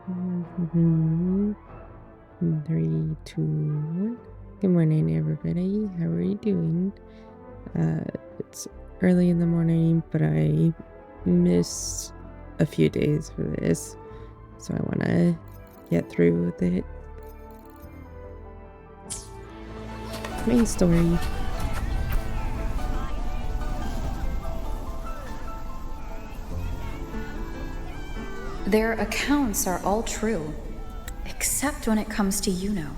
Mhm. 3, 2, 1. Good morning, everybody. How are you doing? It's early in the morning, but I missed a few days for this, so I want to get through with it. Main story. Their accounts are all true, except when it comes to Iuno.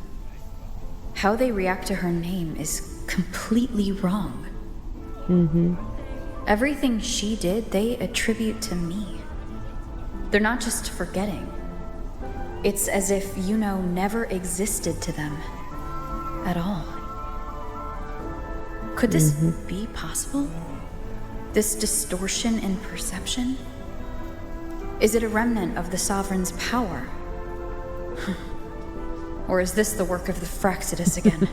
How they react to her name is completely wrong. Everything she did, they attribute to me. They're not just forgetting. It's as if Iuno never existed to them at all. Could this be possible? This distortion in perception? Is it a remnant of the Sovereign's power? Or is this the work of the Fractidus again?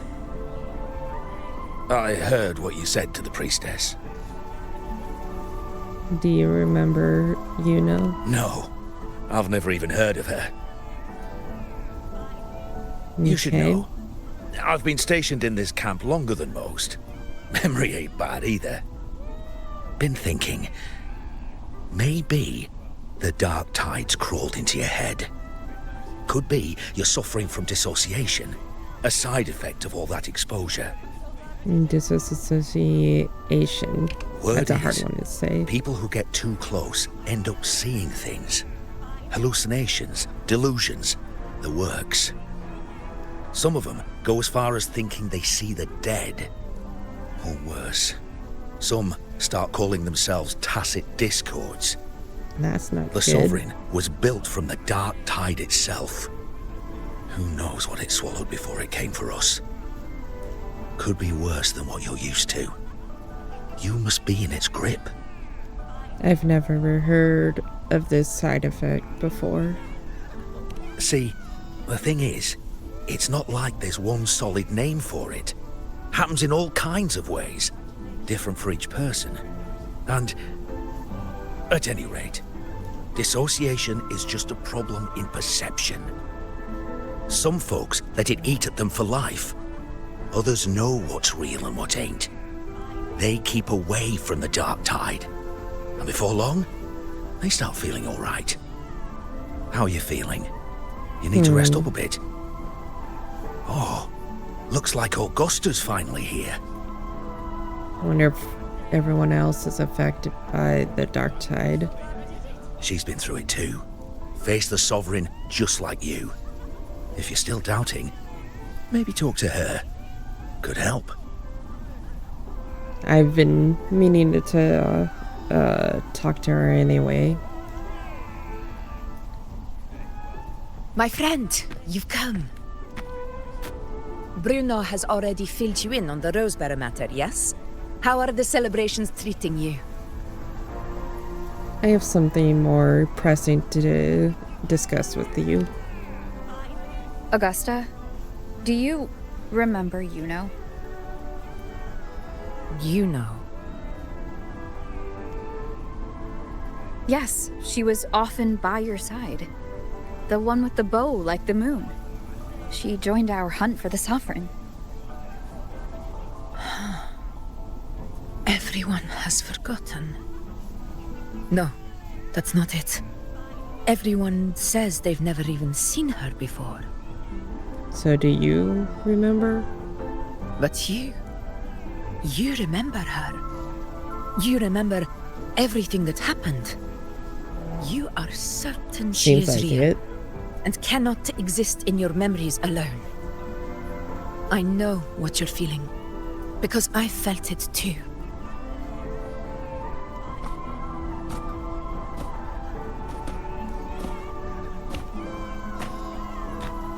I heard what you said to the priestess. Do you remember Iuno? No, I've never even heard of her. You should know. I've been stationed in this camp longer than most. Memory ain't bad either. Been thinking, maybe the dark tides crawled into your head. Could be you're suffering from dissociation, a side effect of all that exposure. Disassociation. That's a hard one to say. People who get too close end up seeing things. Hallucinations, delusions, the works. Some of them go as far as thinking they see the dead. Or worse, some start calling themselves tacit discords. That's not The good. Sovereign was built from the dark tide itself. Who knows what it swallowed before it came for us? Could be worse than what you're used to. You must be in its grip. I've never heard of this side effect before. See, the thing is, it's not like there's one solid name for it. Happens in all kinds of ways, different for each person. And, at any rate, dissociation is just a problem in perception. Some folks let it eat at them for life. Others know what's real and what ain't. They keep away from the dark tide. And before long, they start feeling all right. How are you feeling? You need to rest up a bit. Oh, looks like Augusta's finally here. I wonder if everyone else is affected by the dark tide. She's been through it too. Faced the Sovereign just like you. If you're still doubting, maybe talk to her. Could help. I've been meaning to talk to her anyway. My friend, you've come. Bruno has already filled you in on the Rosebearer matter, yes? How are the celebrations treating you? I have something more pressing to discuss with you. Augusta, do you remember Iuno? Iuno. Yes, she was often by your side. The one with the bow like the moon. She joined our hunt for the Sovereign. Everyone has forgotten. No, that's not it. Everyone says they've never even seen her before. So do you remember? But you remember her. You remember everything that happened. You are certain she Seems is like real it. and cannot exist in your memories alone. I know what you're feeling, because I felt it too.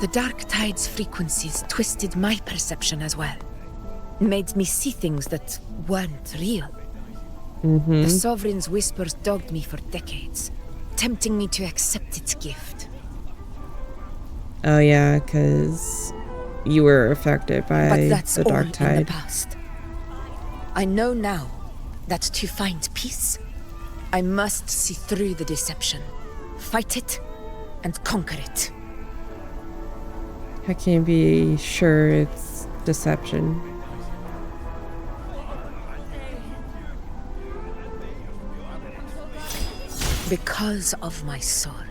The dark tide's frequencies twisted my perception as well. Made me see things that weren't real. The Sovereign's whispers dogged me for decades, tempting me to accept its gift. Oh yeah, because you were affected by But that's the all dark in tide. the past. I know now that to find peace, I must see through the deception, fight it, and conquer it. I can't be sure it's deception. Because of my sword.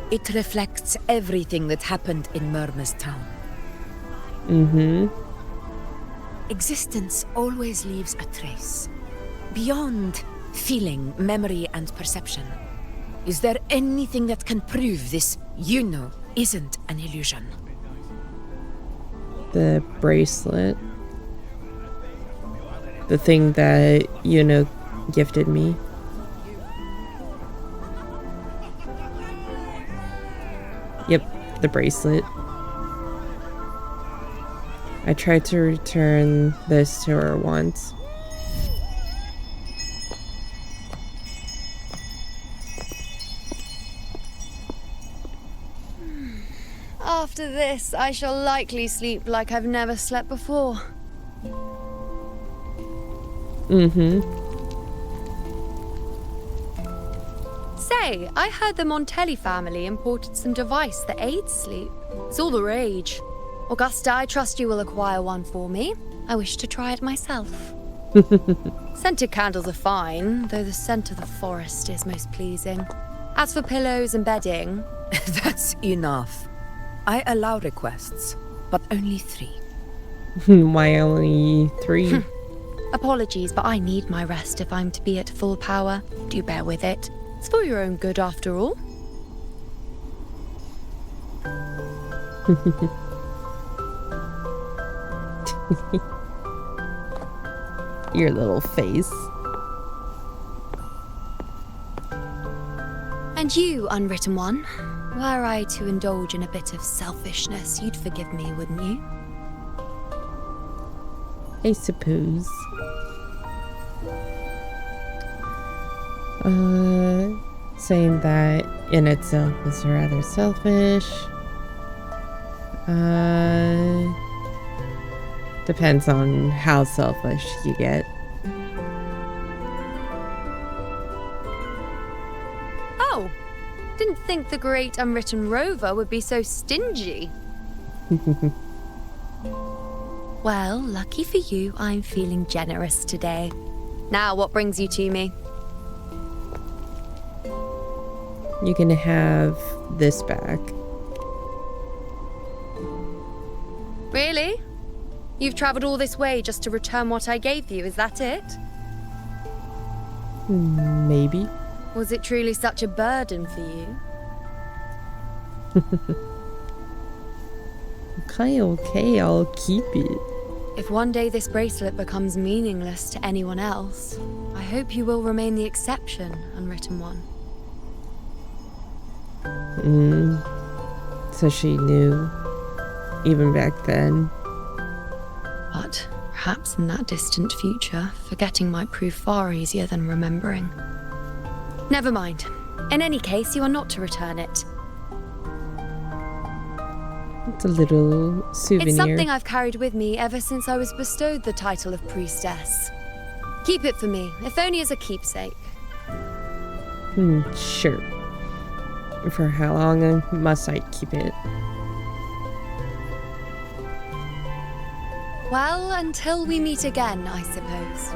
It reflects everything that happened in Murma's town. Mm-hmm. Existence always leaves a trace. Beyond feeling, memory, and perception. Is there anything that can prove this Iuno isn't an illusion? The bracelet. The thing that Iuno gifted me. Yep, the bracelet. I tried to return this to her once. After this, I shall likely sleep like I've never slept before. Mm-hmm. Say, I heard the Montelli family imported some device that aids sleep. It's all the rage. Augusta, I trust you will acquire one for me. I wish to try it myself. Scented candles are fine, though the scent of the forest is most pleasing. As for pillows and bedding... That's enough. I allow requests, but only 3. Why only 3? Apologies, but I need my rest if I'm to be at full power. Do bear with it. It's for your own good, after all. Your little face. And you, unwritten one, were I to indulge in a bit of selfishness, you'd forgive me, wouldn't you? I suppose. Saying that in itself is rather selfish. Depends on how selfish you get. Oh, didn't think the great unwritten rover would be so stingy. Well, lucky for you, I'm feeling generous today. Now, what brings you to me? You can have this back. Really? You've traveled all this way just to return what I gave you, is that it? Maybe. Was it truly such a burden for you? Okay, I'll keep it. If one day this bracelet becomes meaningless to anyone else, I hope you will remain the exception, unwritten one. So she knew, even back then. But perhaps in that distant future, forgetting might prove far easier than remembering. Never mind. In any case, you are not to return it. It's a little souvenir. It's something I've carried with me ever since I was bestowed the title of priestess. Keep it for me, if only as a keepsake. Sure. For how long must I keep it? Well, until we meet again, I suppose.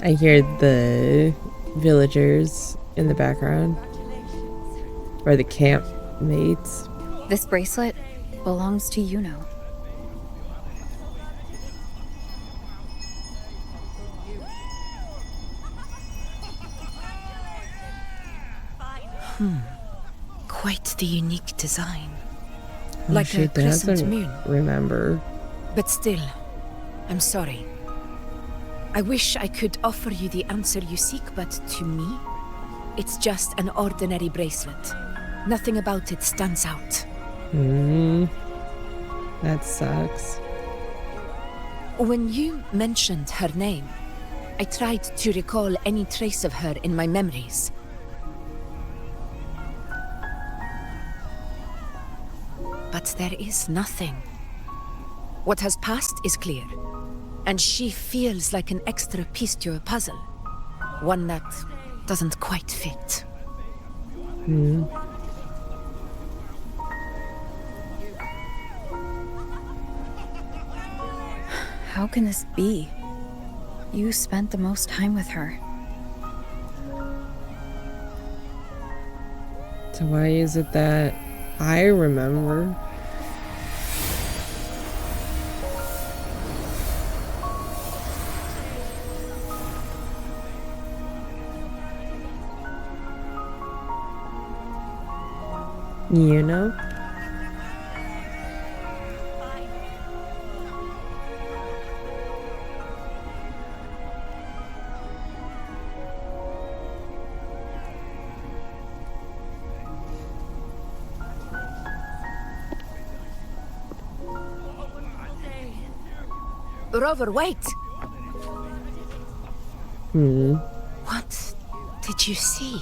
I hear the villagers in the background. Or the camp mates. This bracelet belongs to Iuno. Quite the unique design. Oh, Like she a crescent doesn't moon. remember. But still, I'm sorry. I wish I could offer you the answer you seek, but to me, it's just an ordinary bracelet. Nothing about it stands out. That sucks. When you mentioned her name, I tried to recall any trace of her in my memories. But there is nothing. What has passed is clear. And she feels like an extra piece to a puzzle. One that doesn't quite fit. How can this be? You spent the most time with her. So why is it that I remember? You know? Rover, wait! What did you see?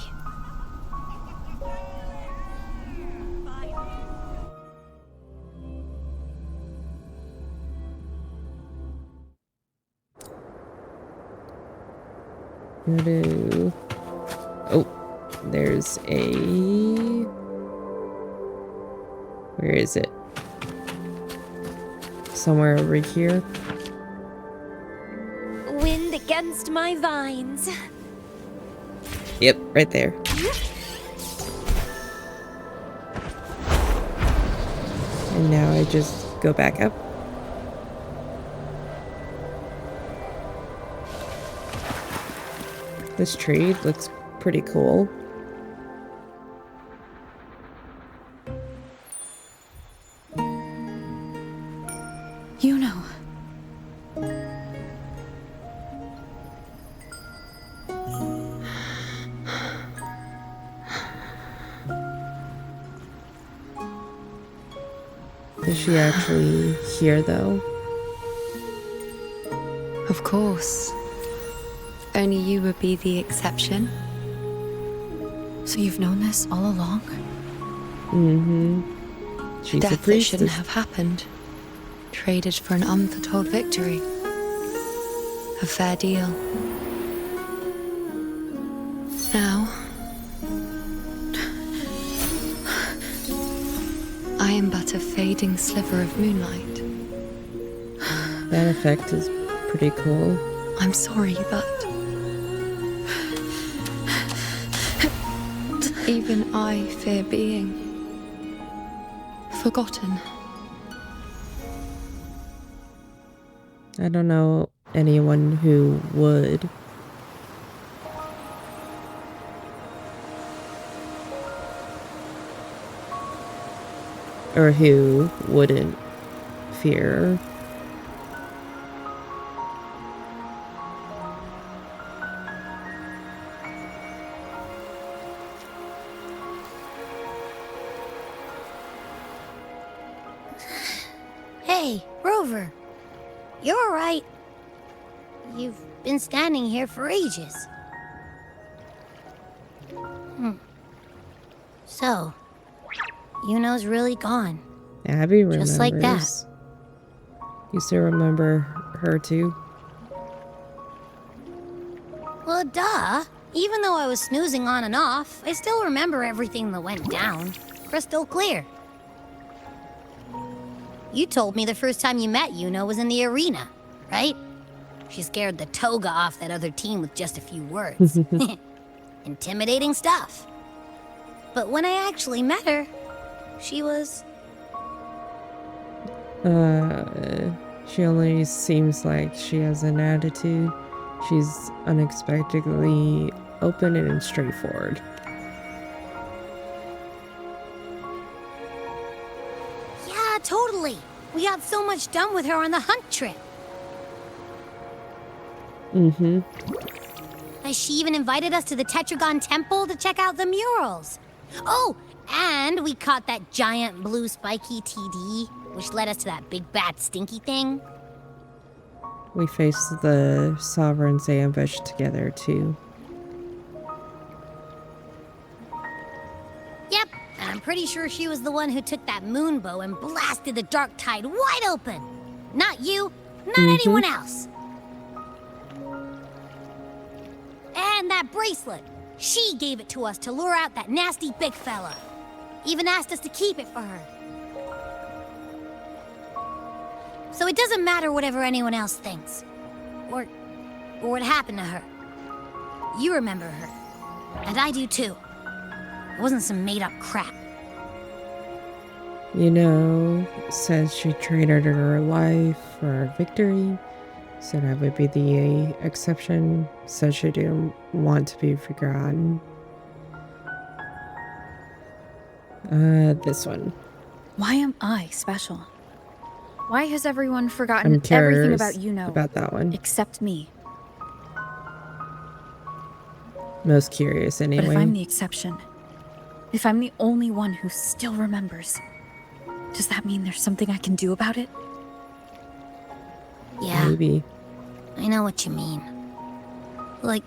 Oh, there's a... Where is it? Somewhere over here. Wind against my vines. Yep, right there. And now I just go back up. This tree looks pretty cool. Iuno. Is she actually here, though? Of course. Only you would be the exception. So you've known this all along? She's a Death that priestess. shouldn't have happened. Traded for an unforetold victory. A fair deal. Now, I am but a fading sliver of moonlight. That effect is pretty cool. I'm sorry, but even I fear being forgotten. I don't know anyone who would. Or who wouldn't fear. Hey, Rover. You're all right. You've been standing here for ages. So, Iuno's really gone. Abby remembers. Just like that. You still remember her too? Well, duh. Even though I was snoozing on and off, I still remember everything that went down. Crystal clear. You told me the first time you met Iuno was in the arena, right? She scared the toga off that other team with just a few words. Intimidating stuff. But when I actually met her, she was... She only seems like she has an attitude. She's unexpectedly open and straightforward. Yeah, totally. We got so much done with her on the hunt trip. She even invited us to the Tetragon Temple to check out the murals. Oh, and we caught that giant blue spiky TD, which led us to that big bad stinky thing. We faced the Sovereign's ambush together too. Yep, and I'm pretty sure she was the one who took that moonbow and blasted the dark tide wide open. Not you, not anyone else. that bracelet. She gave it to us to lure out that nasty big fella. Even asked us to keep it for her. So it doesn't matter whatever anyone else thinks. Or what happened to her. You remember her. And I do too. It wasn't some made-up crap. Yuno says she traded her life for our victory. So that would be the exception. Says she didn't want to be forgotten. This one. Why am I special? Why has everyone I'm forgotten curious everything about Iuno about that one. except me? Most curious But anyway. if I'm the exception, if I'm the only one who still remembers, does that mean there's something I can do about it? Yeah, Maybe. I know what you mean. Like,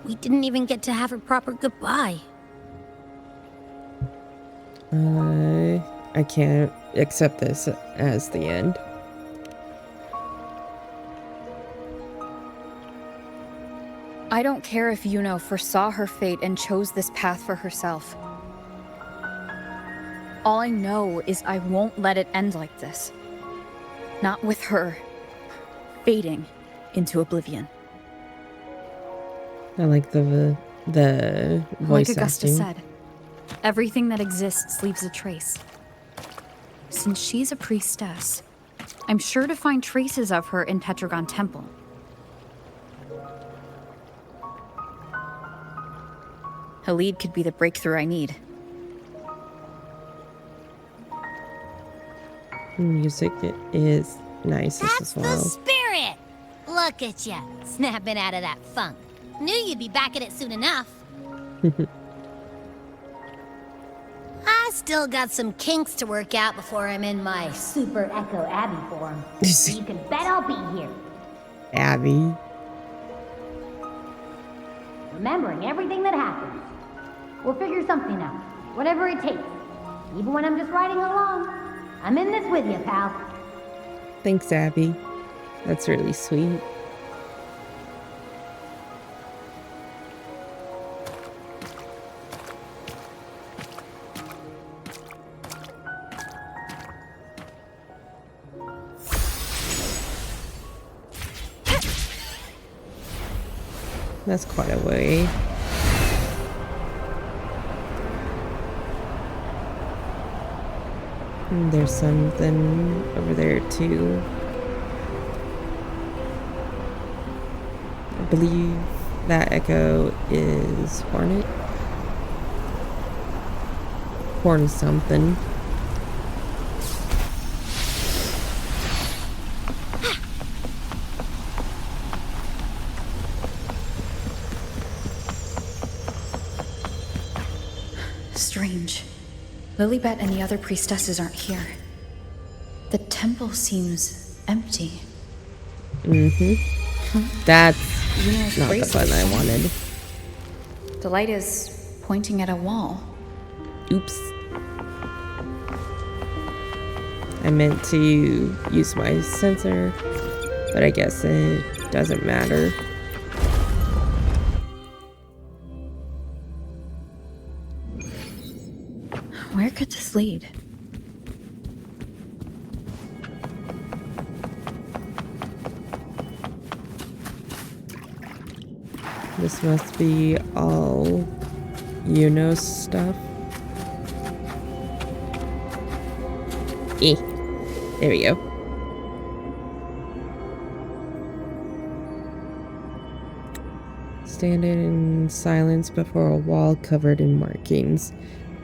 we didn't even get to have a proper goodbye. I can't accept this as the end. I don't care if Iuno foresaw her fate and chose this path for herself. All I know is I won't let it end like this. Not with her fading into oblivion. I like the voice Like Augusta acting. said, everything that exists leaves a trace. Since she's a priestess, I'm sure to find traces of her in Tetragon Temple. A lead could be the breakthrough I need. Music is nice That's as the well. spirit! Look at ya, snapping out of that funk. Knew you'd be back at it soon enough. I still got some kinks to work out before I'm in my Super Echo Abby form. You can bet I'll be here. Abby. Remembering everything that happened. We'll figure something out, whatever it takes. Even when I'm just riding along. I'm in this with you, pal. Thanks, Abby. That's really sweet. That's quite a way. And there's something over there too. I believe that echo is Hornet. Horn something. Strange. Lilibet and the other priestesses aren't here. The temple seems empty. That's Iuno's not the bracelet fun I is wanted. The light is pointing at a wall. Oops. I meant to use my sensor, but I guess it doesn't matter. Where could this lead? This must be all Iuno stuff. There we go. Standing in silence before a wall covered in markings.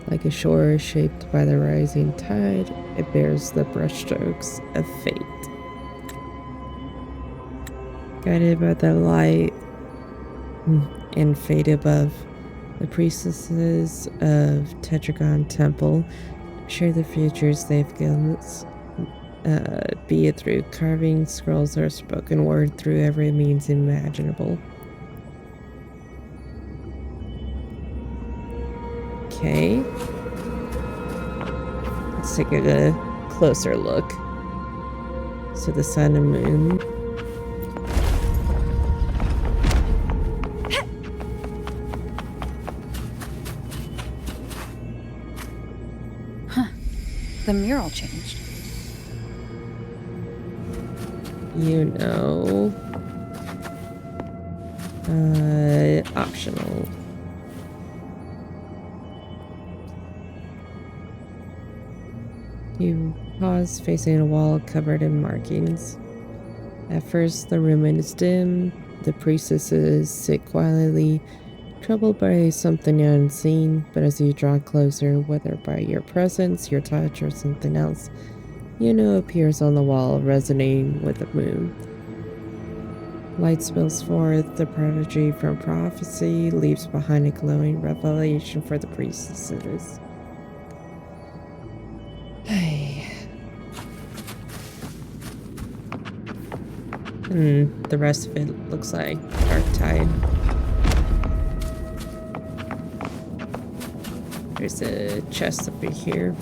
Like a shore shaped by the rising tide, it bears the brushstrokes of fate. Guided by the light and fate above, the priestesses of Tetragon Temple share the futures they've given us, be it through carving, scrolls, or spoken word, through every means imaginable. Okay. Let's take a closer look. So the sun and moon. The mural changed. You know. Optional. You pause facing a wall covered in markings. At first, the room is dim. The priestesses sit quietly, troubled by something unseen. But as you draw closer, whether by your presence, your touch, or something else, Iuno appears on the wall, resonating with the moon. Light spills forth. The prodigy from prophecy leaves behind a glowing revelation for the priestesses. The rest of it looks like Dark Tide. There's a chest over here.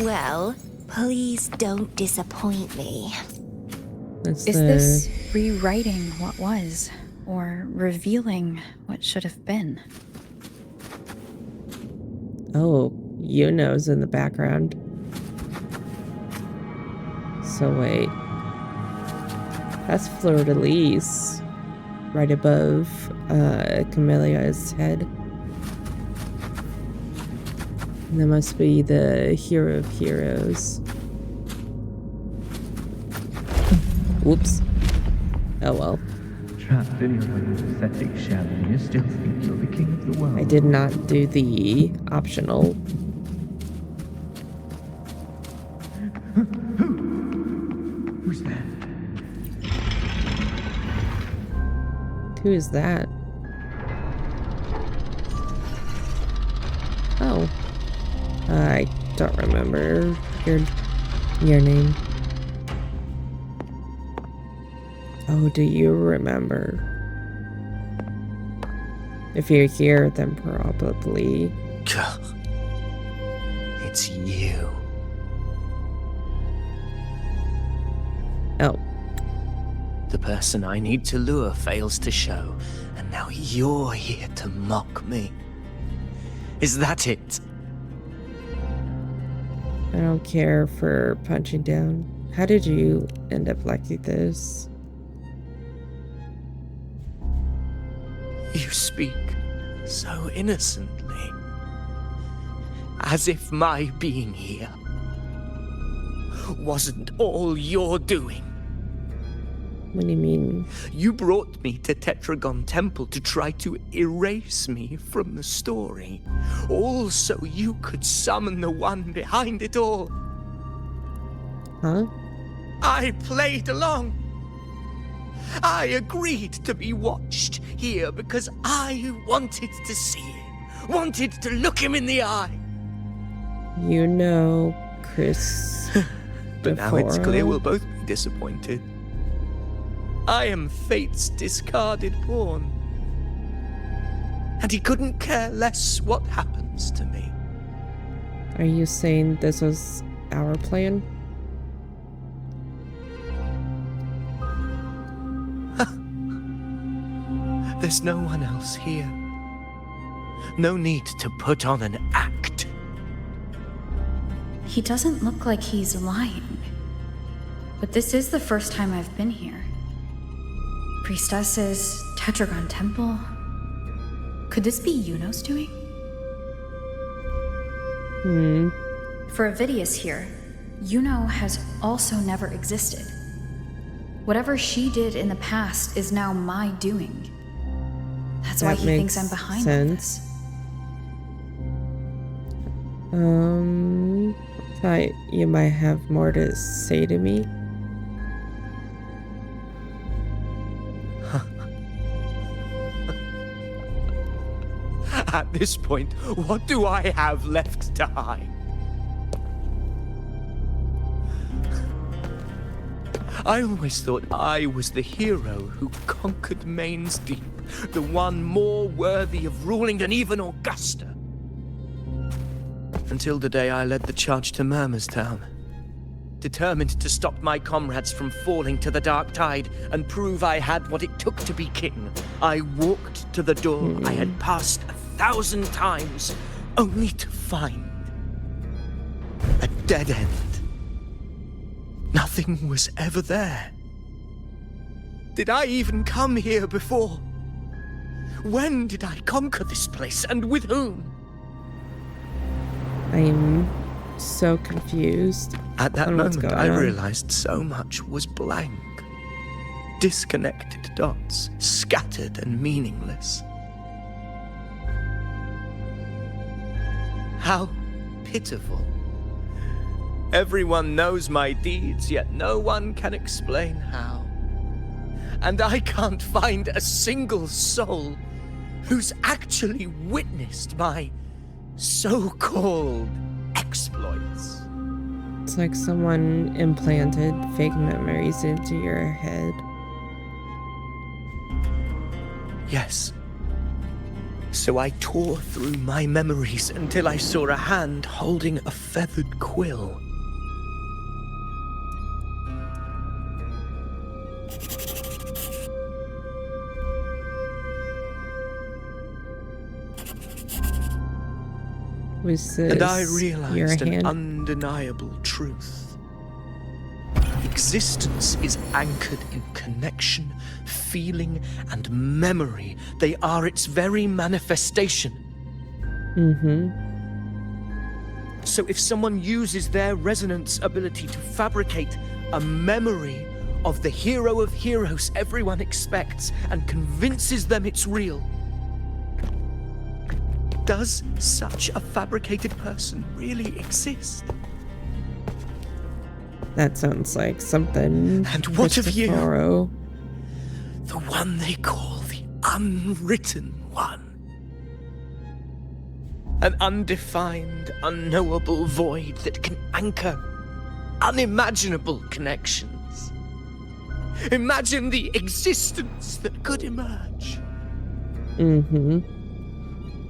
Well, please don't disappoint me. That's Is this rewriting what was, or revealing what should have been? Oh, Iuno's in the background. So wait. That's Fleur-de-Lis. Right above Camelia's head. And that must be the hero of heroes. Whoops. Oh well. Trapped in your own pathetic shell and you still think you're the king of the world. I did not do the optional. Who's that? Who is that? Oh. I don't remember your name. Oh, do you remember? If you're here, then probably. It's you. Oh. The person I need to lure fails to show, and now you're here to mock me. Is that it? I don't care for punching down. How did you end up like this? You speak so innocently. As if my being here wasn't all you're doing. What do you mean? You brought me to Tetragon Temple to try to erase me from the story. All so you could summon the one behind it all. Huh? I played along. I agreed to be watched here because I wanted to see him, wanted to look him in the eye. You know, Chris. But now it's clear we'll both be disappointed. I am fate's discarded pawn. And he couldn't care less what happens to me. Are you saying this was our plan? There's no one else here. No need to put on an act. He doesn't look like he's lying. But this is the first time I've been here. Priestesses, Tetragon Temple. Could this be Iuno's doing? For Avidius here, Iuno has also never existed. Whatever she did in the past is now my doing. That's why he thinks I'm behind all this. Thought you might have more to say to me. At this point, what do I have left to hide? I always thought I was the hero who conquered Main's Deep, the one more worthy of ruling than even Augusta. Until the day I led the charge to Murmur's Town. Determined to stop my comrades from falling to the dark tide and prove I had what it took to be king, I walked to the door I had passed 1,000 times, only to find dead end. Nothing was ever there. Did I even come here before? When did I conquer this place, and with whom? I am so confused. At that on what's moment, going I on. realized so much was blank. Disconnected dots, scattered and meaningless. How pitiful. Everyone knows my deeds, yet no one can explain how. And I can't find a single soul who's actually witnessed my so-called exploits. It's like someone implanted fake memories into your head. Yes. So I tore through my memories until I saw a hand holding a feathered quill. Was this And I your realized an hand? undeniable truth. Existence is anchored in connection, feeling, and memory. They are its very manifestation. So if someone uses their resonance ability to fabricate a memory of the hero of heroes everyone expects and convinces them it's real, does such a fabricated person really exist? That sounds like something. And what of you? Christopher? The one they call the unwritten one. An undefined, unknowable void that can anchor unimaginable connections. Imagine the existence that could emerge.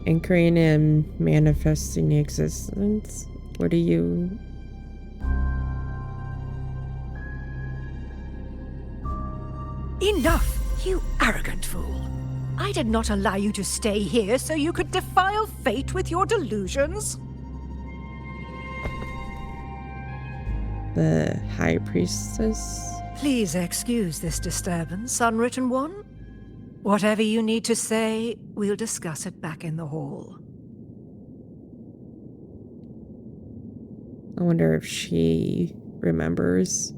Anchoring and manifesting existence. What do you... Enough, you arrogant fool. I did not allow you to stay here so you could defile fate with your delusions. The High Priestess? Please excuse this disturbance, Unwritten One. Whatever you need to say, we'll discuss it back in the hall. I wonder if she remembers.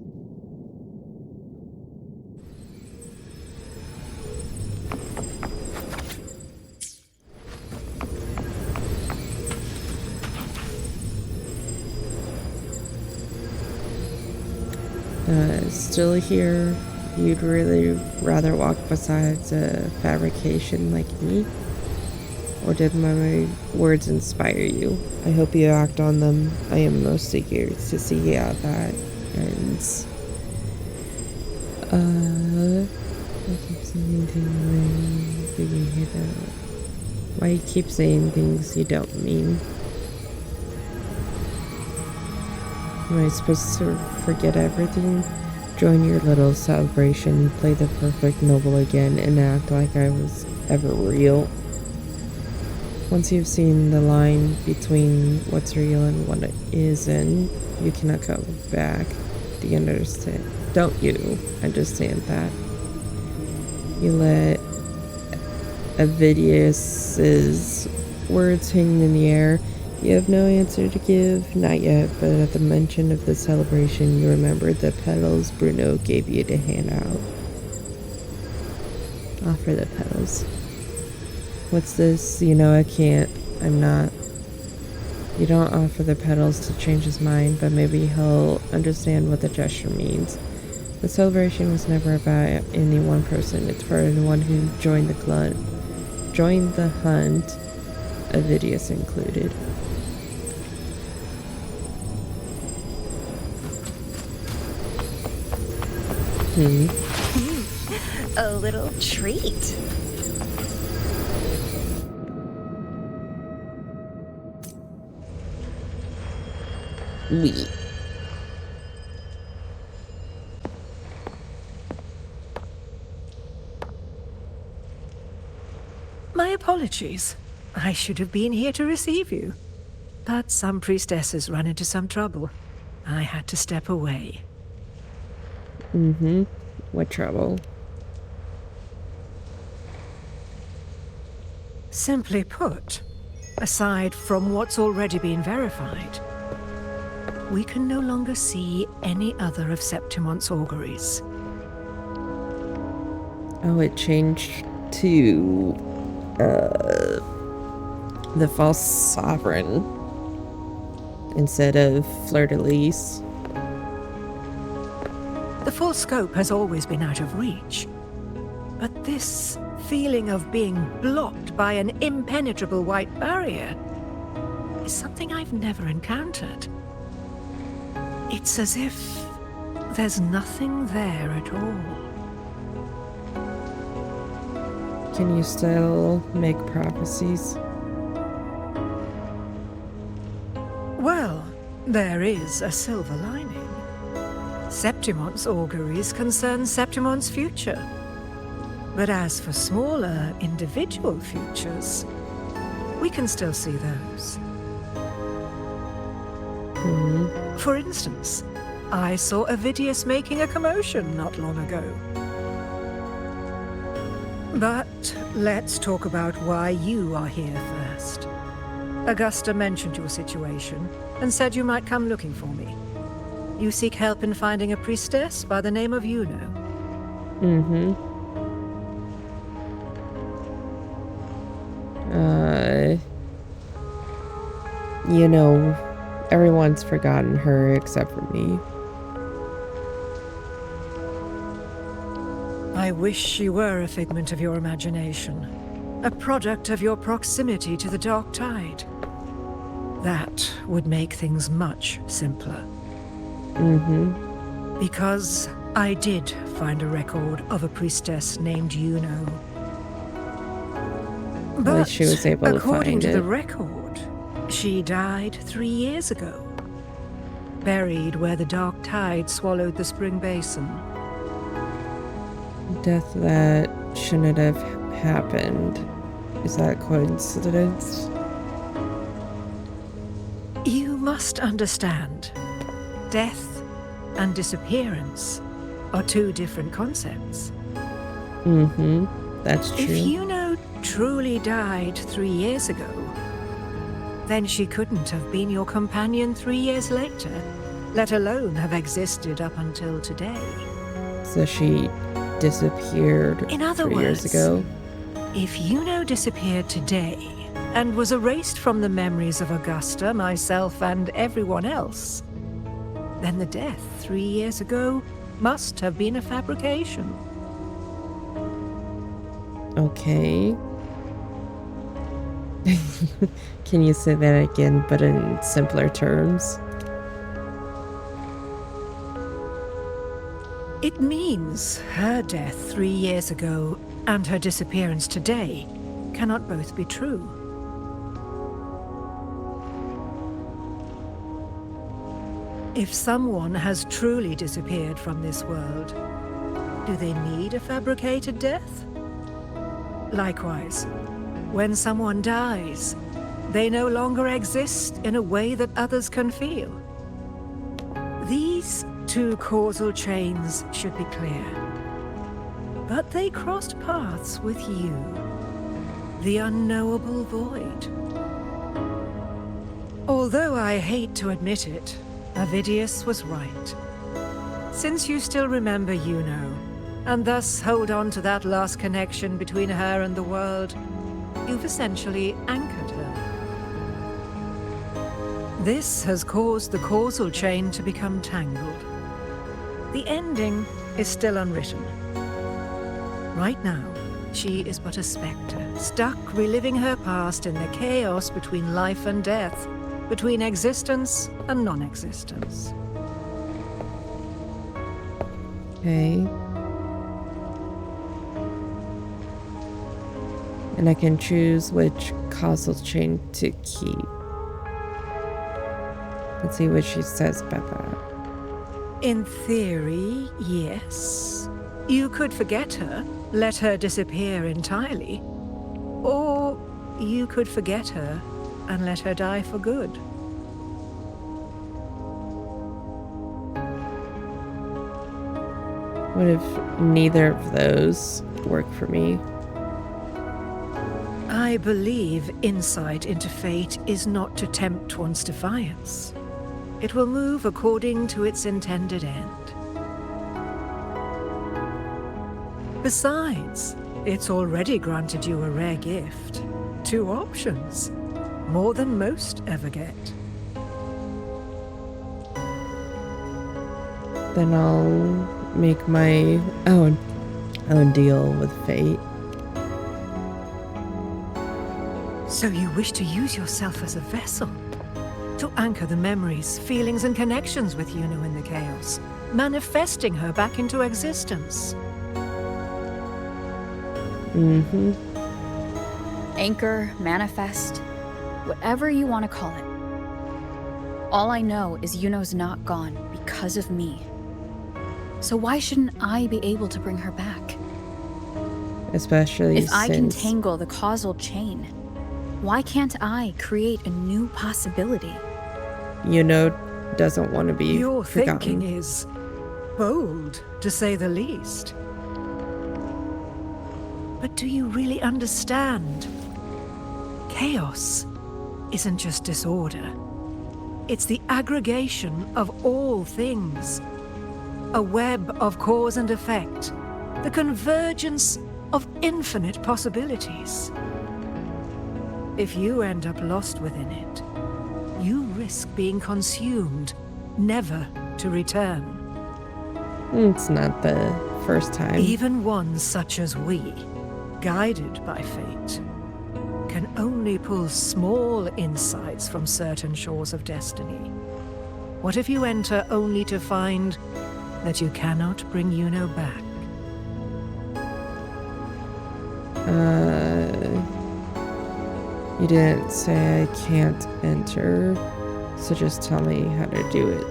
Still here, you'd really rather walk beside a fabrication like me? Or did my words inspire you? I hope you act on them. I am most eager to see how that ends. I keep saying things you hear that. Why you keep saying things you don't mean? Am I supposed to forget everything? Join your little celebration, play the perfect noble again, and act like I was ever real. Once you've seen the line between what's real and what it isn't, you cannot go back. Do you understand? Don't you understand that? You let Avidius's words hang in the air. You have no answer to give, not yet, but at the mention of the celebration, you remembered the petals Bruno gave you to hand out. Offer the petals. What's this? You know I can't. I'm not. You don't offer the petals to change his mind, but maybe he'll understand what the gesture means. The celebration was never about any one person. It's for anyone who joined the hunt, Avidius included. A little treat. We. My apologies. I should have been here to receive you. But some priestesses run into some trouble. I had to step away. Mm-hmm. What trouble? Simply put, aside from what's already been verified, we can no longer see any other of Septimon's auguries. Oh, it changed to the false sovereign instead of fleur-de-lis. The full scope has always been out of reach, but this feeling of being blocked by an impenetrable white barrier is something I've never encountered. It's as if there's nothing there at all. Can you still make prophecies? Well, there is a silver lining. Septimon's auguries concern Septimon's future. But as for smaller, individual futures, we can still see those. Mm-hmm. For instance, I saw Avidius making a commotion not long ago. But let's talk about why you are here first. Augusta mentioned your situation and said you might come looking for me. You seek help in finding a priestess by the name of Iuno. Mm-hmm. You know, everyone's forgotten her except for me. I wish she were a figment of your imagination, a product of your proximity to the dark tide. That would make things much simpler. Mm-hmm. Because I did find a record of a priestess named Iuno. At least she was able to according find to it. the record, she died 3 years ago. Buried where the dark tide swallowed the spring basin. Death that shouldn't have happened. Is that coincidence? You must understand, death and disappearance are two different concepts. Mm-hmm. That's true. If Iuno truly died 3 years ago, then she couldn't have been your companion 3 years later, let alone have existed up until today. So she disappeared In other 3 years words, ago. If Iuno disappeared today and was erased from the memories of Augusta, myself, and everyone else, then the death 3 years ago must have been a fabrication. Okay. Can you say that again, but in simpler terms? It means her death 3 years ago and her disappearance today cannot both be true. If someone has truly disappeared from this world, do they need a fabricated death? Likewise, when someone dies, they no longer exist in a way that others can feel. These two causal chains should be clear. But they crossed paths with you, the unknowable void. Although I hate to admit it, Avidius was right. Since you still remember Iuno, and thus hold on to that last connection between her and the world, you've essentially anchored her. This has caused the causal chain to become tangled. The ending is still unwritten. Right now, she is but a spectre, stuck reliving her past in the chaos between life and death, between existence and non-existence. Okay. And I can choose which causal chain to keep. Let's see what she says about that. In theory, yes. You could forget her, let her disappear entirely. Or you could forget her and let her die for good. What if neither of those work for me? I believe insight into fate is not to tempt one's defiance. It will move according to its intended end. Besides, it's already granted you a rare gift. 2 options. More than most ever get. Then I'll make my own deal with fate. So you wish to use yourself as a vessel? To anchor the memories, feelings, and connections with Iuno in the chaos, manifesting her back into existence. Mm-hmm. Anchor, manifest, whatever you want to call it. All I know is Iuno's not gone because of me. So why shouldn't I be able to bring her back? Especially if I can since tangle the causal chain, why can't I create a new possibility? Iuno doesn't want to be Your forgotten. thinking is bold, to say the least. But do you really understand? Chaos isn't just disorder. It's the aggregation of all things. A web of cause and effect. The convergence of infinite possibilities. If you end up lost within it, you risk being consumed, never to return. It's not the first time. Even ones such as we, guided by fate, can only pull small insights from certain shores of destiny. What if you enter only to find that you cannot bring Iuno back? You didn't say I can't enter, so just tell me how to do it.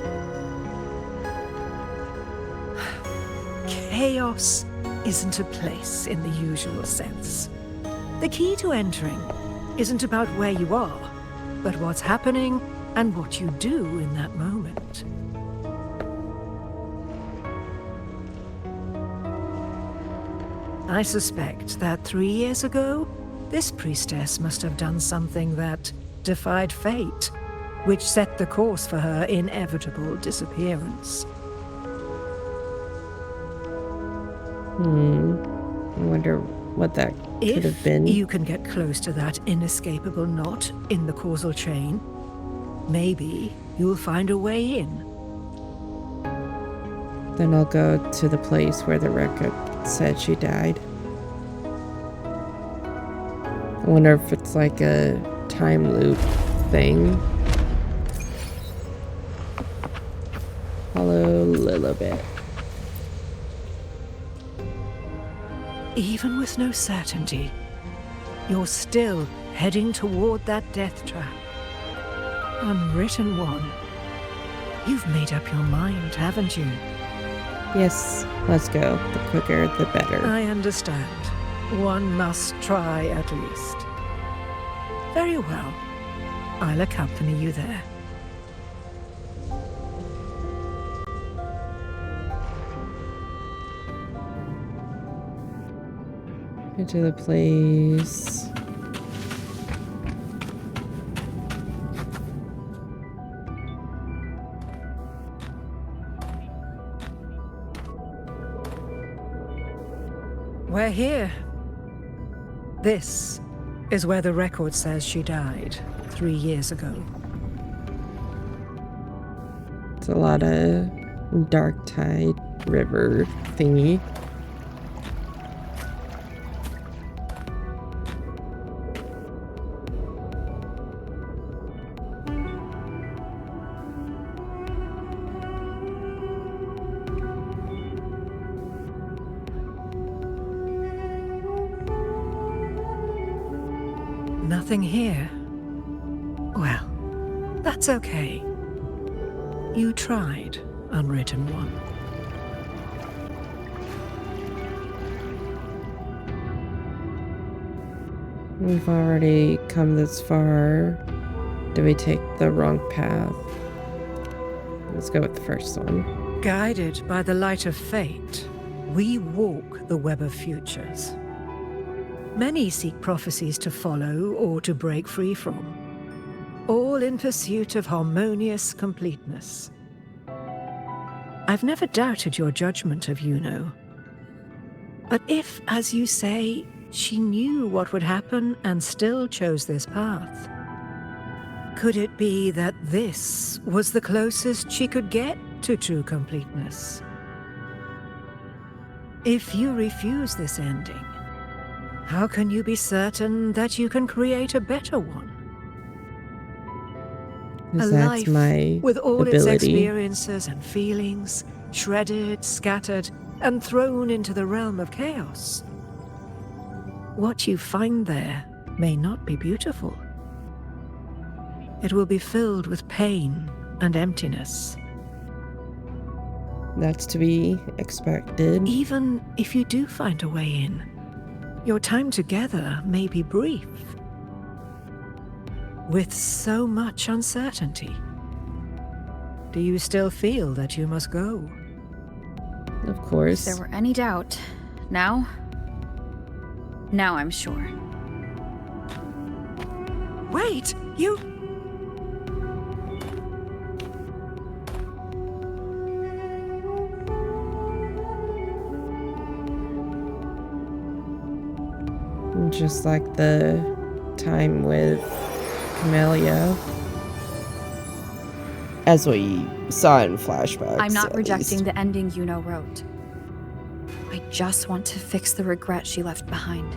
Chaos isn't a place in the usual sense. The key to entering isn't about where you are, but what's happening and what you do in that moment. I suspect that 3 years ago, this priestess must have done something that defied fate, which set the course for her inevitable disappearance. I wonder what that could have been. If you can get close to that inescapable knot in the causal chain, maybe you'll find a way in. Then I'll go to the place where the record said she died. I wonder if it's like a time loop thing. Follow Lilibet. Even with no certainty, you're still heading toward that death trap. Unwritten one. You've made up your mind, haven't you? Yes, let's go. The quicker, the better. I understand. One must try at least. Very well. I'll accompany you there. Into the place. We're here. This is where the record says she died 3 years ago. It's a lot of dark tide river thingy. Nothing here. Well, that's okay. You tried, Unwritten One. We've already come this far. Did we take the wrong path? Let's go with the first one. Guided by the light of fate, We walk the web of futures. Many seek prophecies to follow or to break free from, all in pursuit of harmonious completeness. I've never doubted your judgment of Iuno. But if, as you say, she knew what would happen and still chose this path, could it be that this was the closest she could get to true completeness? If you refuse this ending, how can you be certain that you can create a better one? A That's life my with all its ability. experiences and feelings, shredded, scattered, and thrown into the realm of chaos. What you find there may not be beautiful. It will be filled with pain and emptiness. That's to be expected. Even if you do find a way in, your time together may be brief, with so much uncertainty. Do you still feel that you must go? Of course. If there were any doubt, now I'm sure. Wait, you... Just like the time with Camellia. As we saw in flashbacks. I'm not at rejecting least. the ending Iuno wrote. I just want to fix the regret she left behind.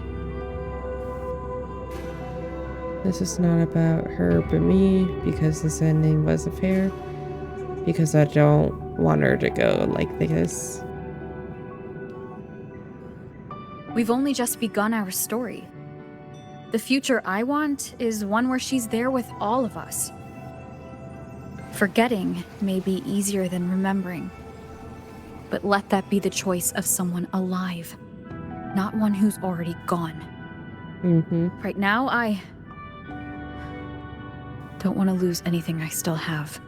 This is not about her but me, because this ending wasn't fair. Because I don't want her to go like this. We've only just begun our story. The future I want is one where she's there with all of us. Forgetting may be easier than remembering. But let that be the choice of someone alive, not one who's already gone. Right now, I don't want to lose anything I still have.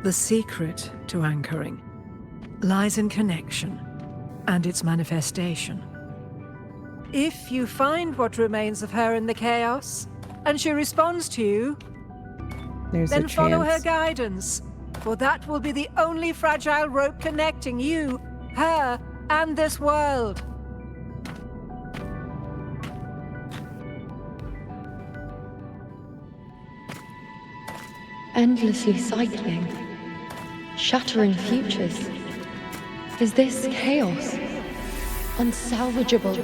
The secret to anchoring lies in connection and its manifestation. If you find what remains of her in the chaos, and she responds to you, There's then a follow her chance. guidance, for that will be the only fragile rope connecting you, her, and this world. Endlessly cycling, shattering futures. Is this chaos? Unsalvageable,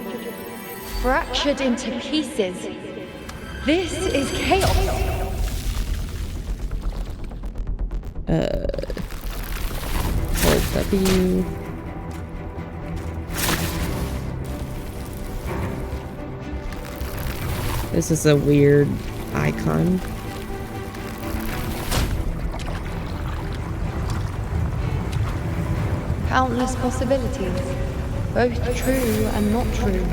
fractured into pieces. This is chaos. Hold W. This is a weird icon. Countless possibilities, both true and not true.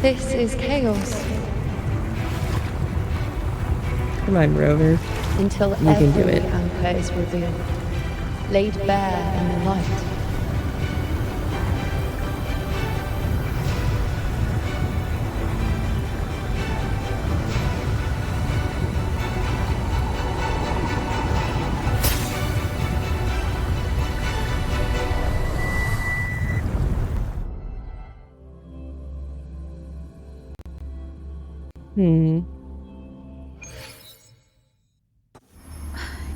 This is chaos. Come on, Rover. Until You can do every it. anchor is revealed, laid bare in the light.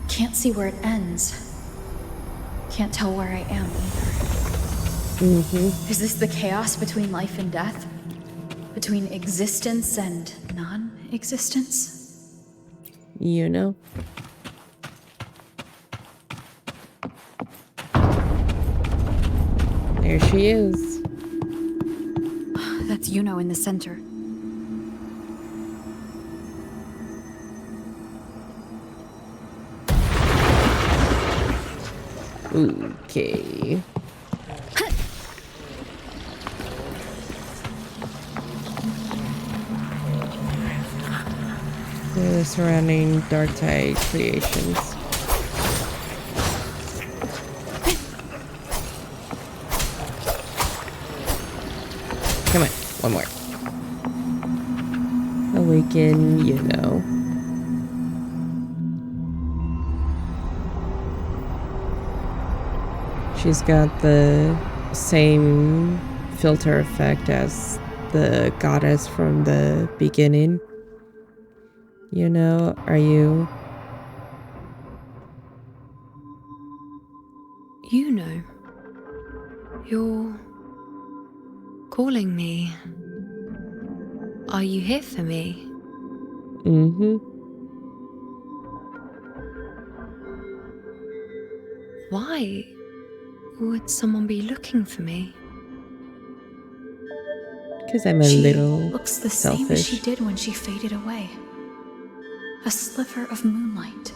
Can't see where it ends. Can't tell where I am either. Is this the chaos between life and death? Between existence and non-existence? You know. There she is. That's Iuno in the center. Okay. The surrounding dark tide creations. Come on, one more. Awaken, you know. She's got the same filter effect as the goddess from the beginning. You know, are you? Iuno, you're calling me. Are you here for me? Mm-hmm. Why would someone be looking for me? Because I'm a She little looks the selfish. same as she did when she faded away. A sliver of moonlight.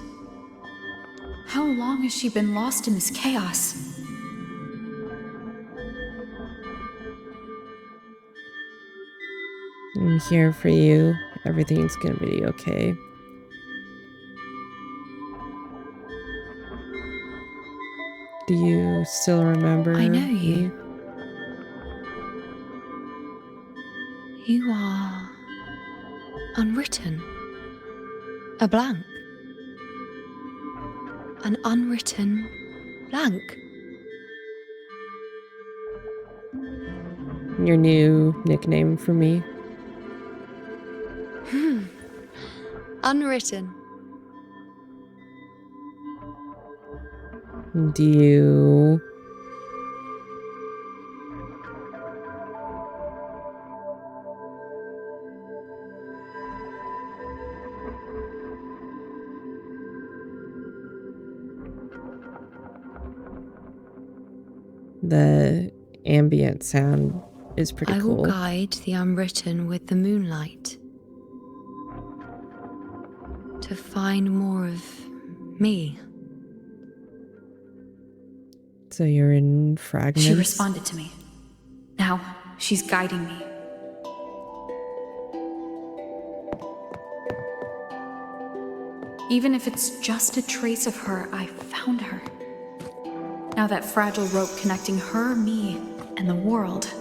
How long has she been lost in this chaos? I'm here for you. Everything's gonna be okay. Do you still remember I know me? you. You are unwritten. A blank. An unwritten blank. Your new nickname for me? Unwritten. Do you... The ambient sound is pretty I cool. will guide the unwritten with the moonlight to find more of me. So you're in fragments? She responded to me. Now, she's guiding me. Even if it's just a trace of her, I found her. Now that fragile rope connecting her, me, and the world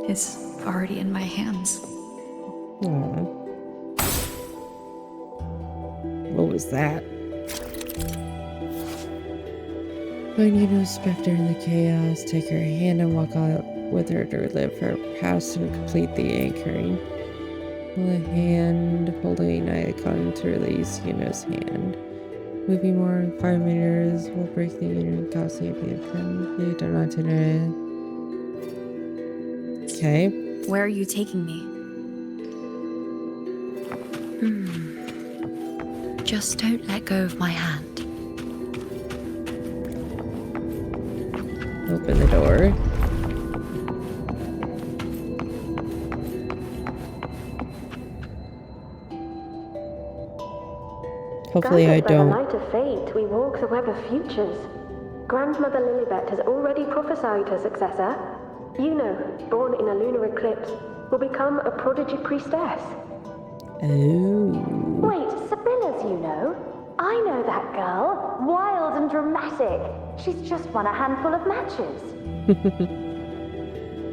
is already in my hands. Aww. What was that? Find Iuno's specter in the chaos. Take her hand and walk out with her to relive her past and complete the anchoring. Hold a hand, holding an icon to release Iuno's hand. Moving more than 5 meters will break the inner costly appearance. You don't want to know. Okay. Where are you taking me? Just don't let go of my hand. Open the door. Hopefully I Guided by don't. the light of fate, we walk the web of futures. Grandmother Lilibet has already prophesied her successor. Iuno, born in a lunar eclipse, will become a prodigy priestess. Oh. Wait, Sibylla's Iuno? I know that girl. Wild and dramatic. She's just won a handful of matches.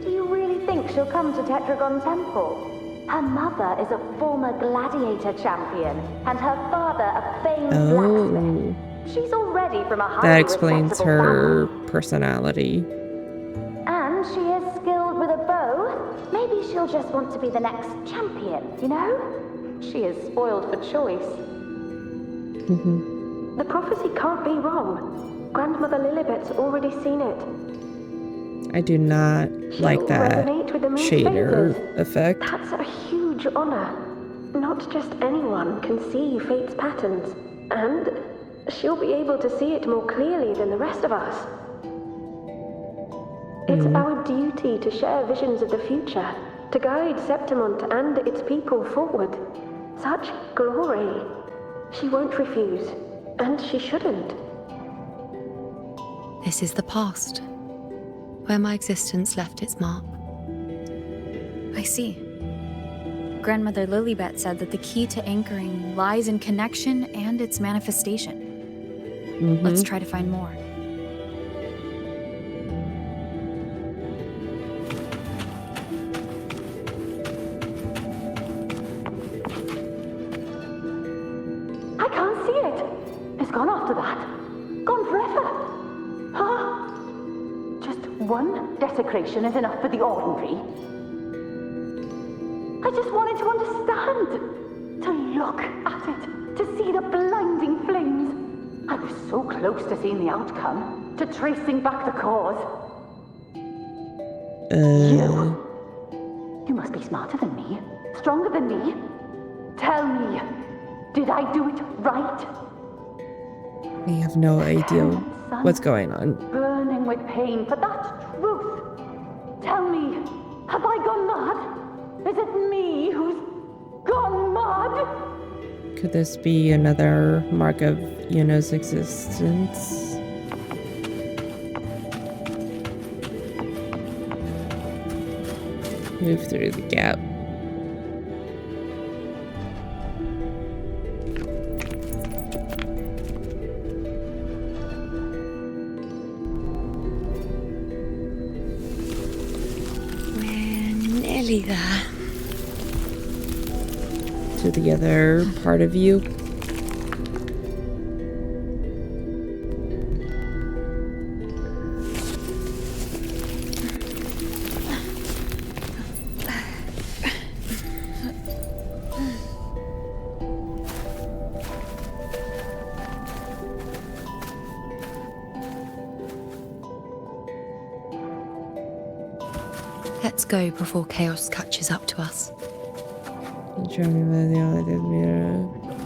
Do you really think she'll come to Tetragon Temple? Her mother is a former gladiator champion, and her father a famed blacksmith. She's already from a highly That explains respectable her family. personality. And she is skilled with a bow. Maybe she'll just want to be the next champion, you know? She is spoiled for choice. The prophecy can't be wrong. Grandmother Lilibet's already seen it. I do not like that resonate with the moon's shader phases. effect. That's a huge honor. Not just anyone can see fate's patterns, and she'll be able to see it more clearly than the rest of us. It's our duty to share visions of the future, to guide Septimont and its people forward. Such glory. She won't refuse, and she shouldn't. This is the past, where my existence left its mark. I see. grandmother Lilibet said that the key to anchoring lies in connection and its manifestation. Let's try to find more. I can't see it. It's gone after that. Gone forever. Huh? Just one desecration is enough for the ordinary. I just wanted to understand. To look at it. To see the blinding flames. I was so close to seeing the outcome. To tracing back the cause. You must be smarter than me. Stronger than me. Tell me. Did I do it right? I have no idea what's going on. Burning with pain for that truth. Tell me, have I gone mad? Is it me who's gone mad? Could this be another mark of Iuno's existence? Move through the gap. There. To the other part of you. Let's go before chaos catches up to us.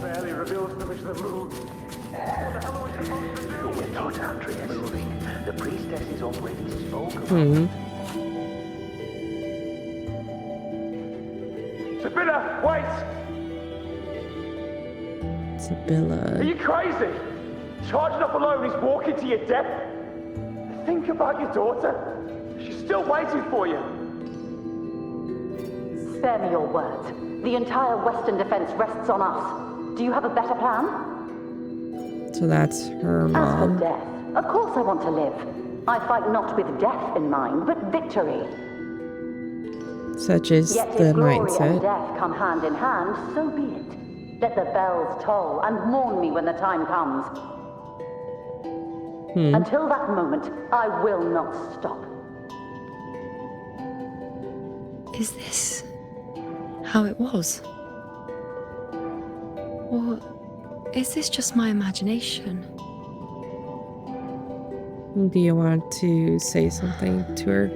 Barely reveals the image of the moon. We're not moving. The priestess is already spoken. Sibylla, wait! Sibylla. Are you crazy? Charging up alone is walking to your death. Think about your daughter. She's still waiting for you. Spare me your words. The entire Western defense rests on us. Do you have a better plan? So that's her As mom. for death, of course I want to live. I fight not with death in mind, but victory. Such is Yet the if glory mindset. and death come hand in hand, so be it. Let the bells toll and mourn me when the time comes. Until that moment, I will not stop. Is this how it was? Or is this just my imagination? Do you want to say something to her?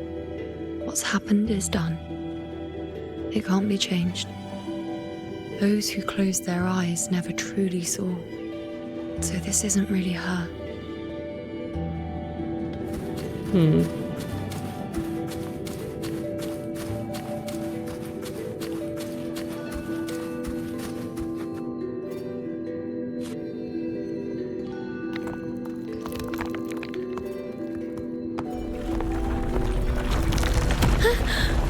What's happened is done. It can't be changed. Those who closed their eyes never truly saw. So this isn't really her.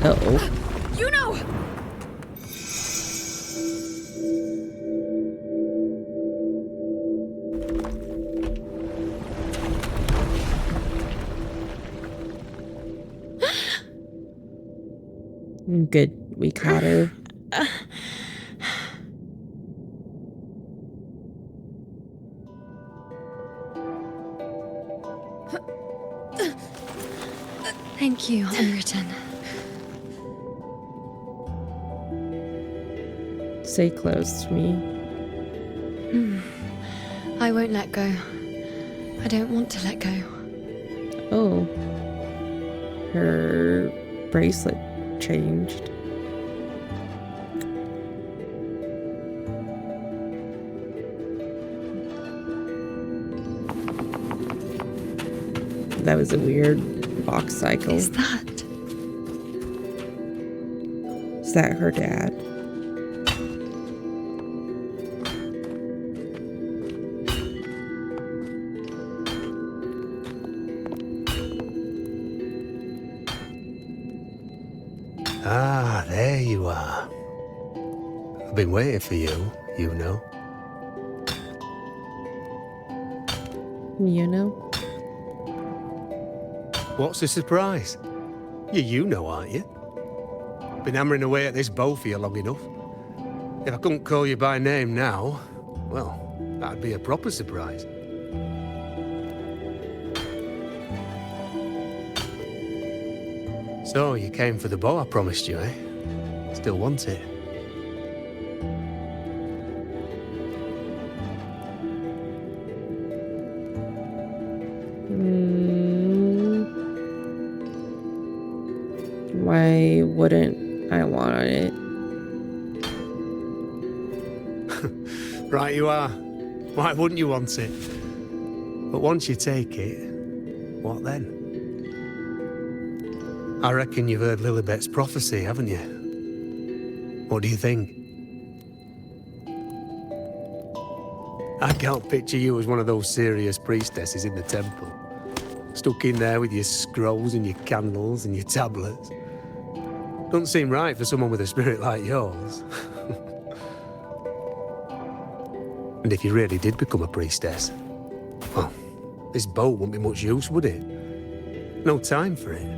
Uh-oh. Iuno! Good, we caught her. Thank you, Unwritten. Stay close to me. I won't let go. I don't want to let go. Oh. Her bracelet changed. That was a weird box cycle. Is that? Is that her dad? Ah, there you are. I've been waiting for you, Iuno. Iuno? What's the surprise? You're Iuno, aren't you? Been hammering away at this bow for you long enough. If I couldn't call you by name now, well, that'd be a proper surprise. So, you came for the bow I promised you, eh? Still want it? Why wouldn't I want it? Right you are. Why wouldn't you want it? But once you take it, what then? I reckon you've heard Lilibet's prophecy, haven't you? What do you think? I can't picture you as one of those serious priestesses in the temple. Stuck in there with your scrolls and your candles and your tablets. Doesn't seem right for someone with a spirit like yours. And if you really did become a priestess, well, this bow wouldn't be much use, would it? No time for it.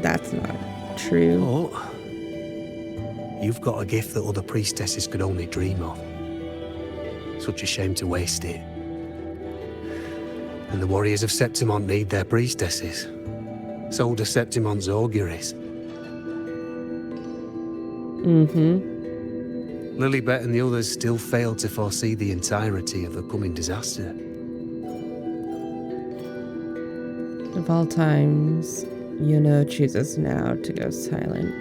That's not true. But you've got a gift that other priestesses could only dream of. Such a shame to waste it. And the warriors of Septimont need their priestesses. So do Septimont's auguries. Lilibet and the others still fail to foresee the entirety of the coming disaster. Of all times, Iuno chooses now to go silent.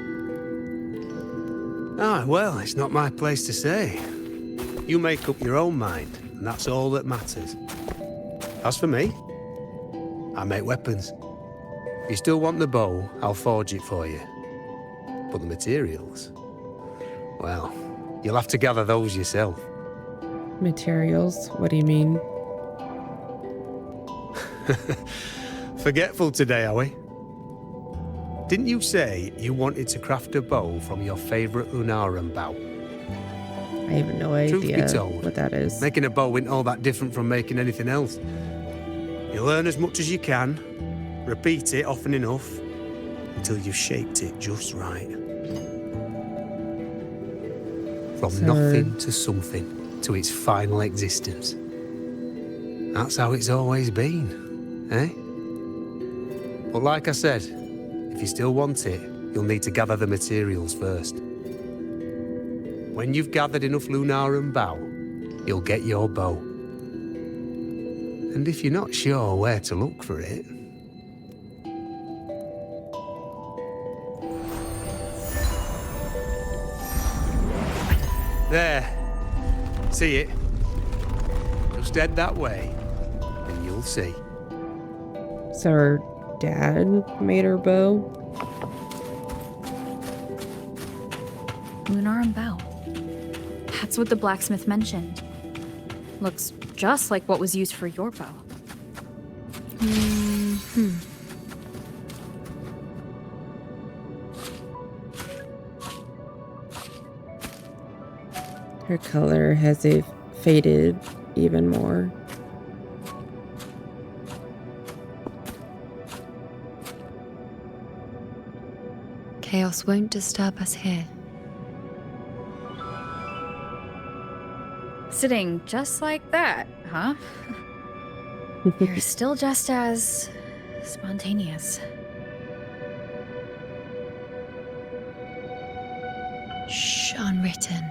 Ah, well, it's not my place to say. You make up your own mind, and that's all that matters. As for me, I make weapons. If you still want the bow, I'll forge it for you. But the materials, well, you'll have to gather those yourself. Materials? What do you mean? Forgetful today, are we? Didn't you say you wanted to craft a bow from your favourite Lunarum bow? I have no Truth be idea told, what that is. making a bow isn't all that different from making anything else. You learn as much as you can, repeat it often enough, until you've shaped it just right. From nothing to something, to its final existence. That's how it's always been, eh? But like I said, if you still want it, you'll need to gather the materials first. When you've gathered enough Lunarum bow, you'll get your bow. And if you're not sure where to look for it... There. See it? Just head that way, and you'll see. So her dad made her bow? Lunarum bow. That's what the blacksmith mentioned. Looks just like what was used for your bow. Her color has faded even more. Chaos won't disturb us here. Sitting just like that, huh? You're still just as spontaneous. Shh, unwritten.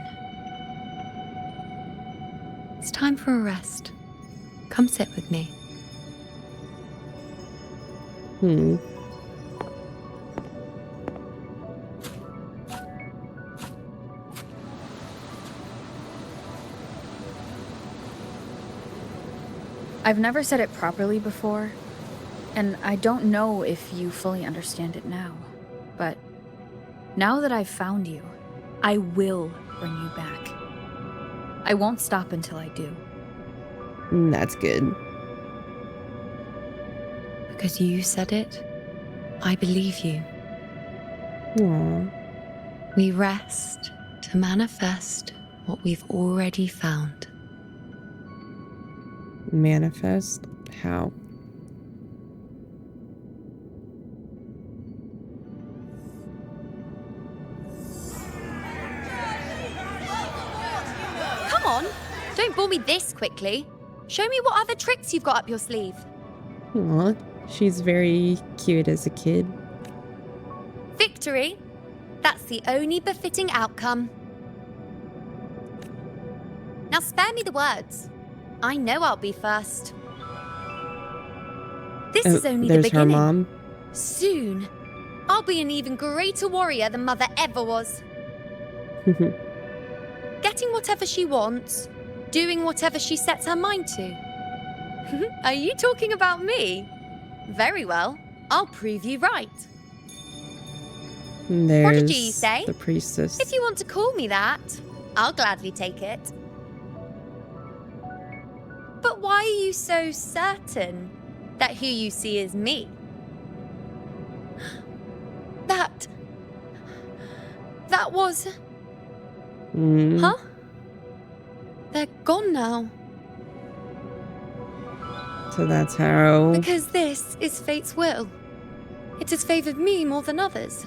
It's time for a rest. Come sit with me. I've never said it properly before, and I don't know if you fully understand it now, but now that I've found you, I will bring you back. I won't stop until I do. That's good. Because you said it, I believe you. Aww. We rest to manifest what we've already found. Manifest? How? Come on, don't bore me this quickly. Show me what other tricks you've got up your sleeve. Aw, she's very cute as a kid. Victory? That's the only befitting outcome. Now spare me the words. I know I'll be first. This is only the There's beginning. her mom. Soon, I'll be an even greater warrior than Mother ever was. Getting whatever she wants, doing whatever she sets her mind to. Are you talking about me? Very well, I'll prove you right. There's What did you say? The priestess. If you want to call me that, I'll gladly take it. But why are you so certain that who you see is me? That was... Huh? They're gone now. So that's how... Because this is fate's will. It has favored me more than others.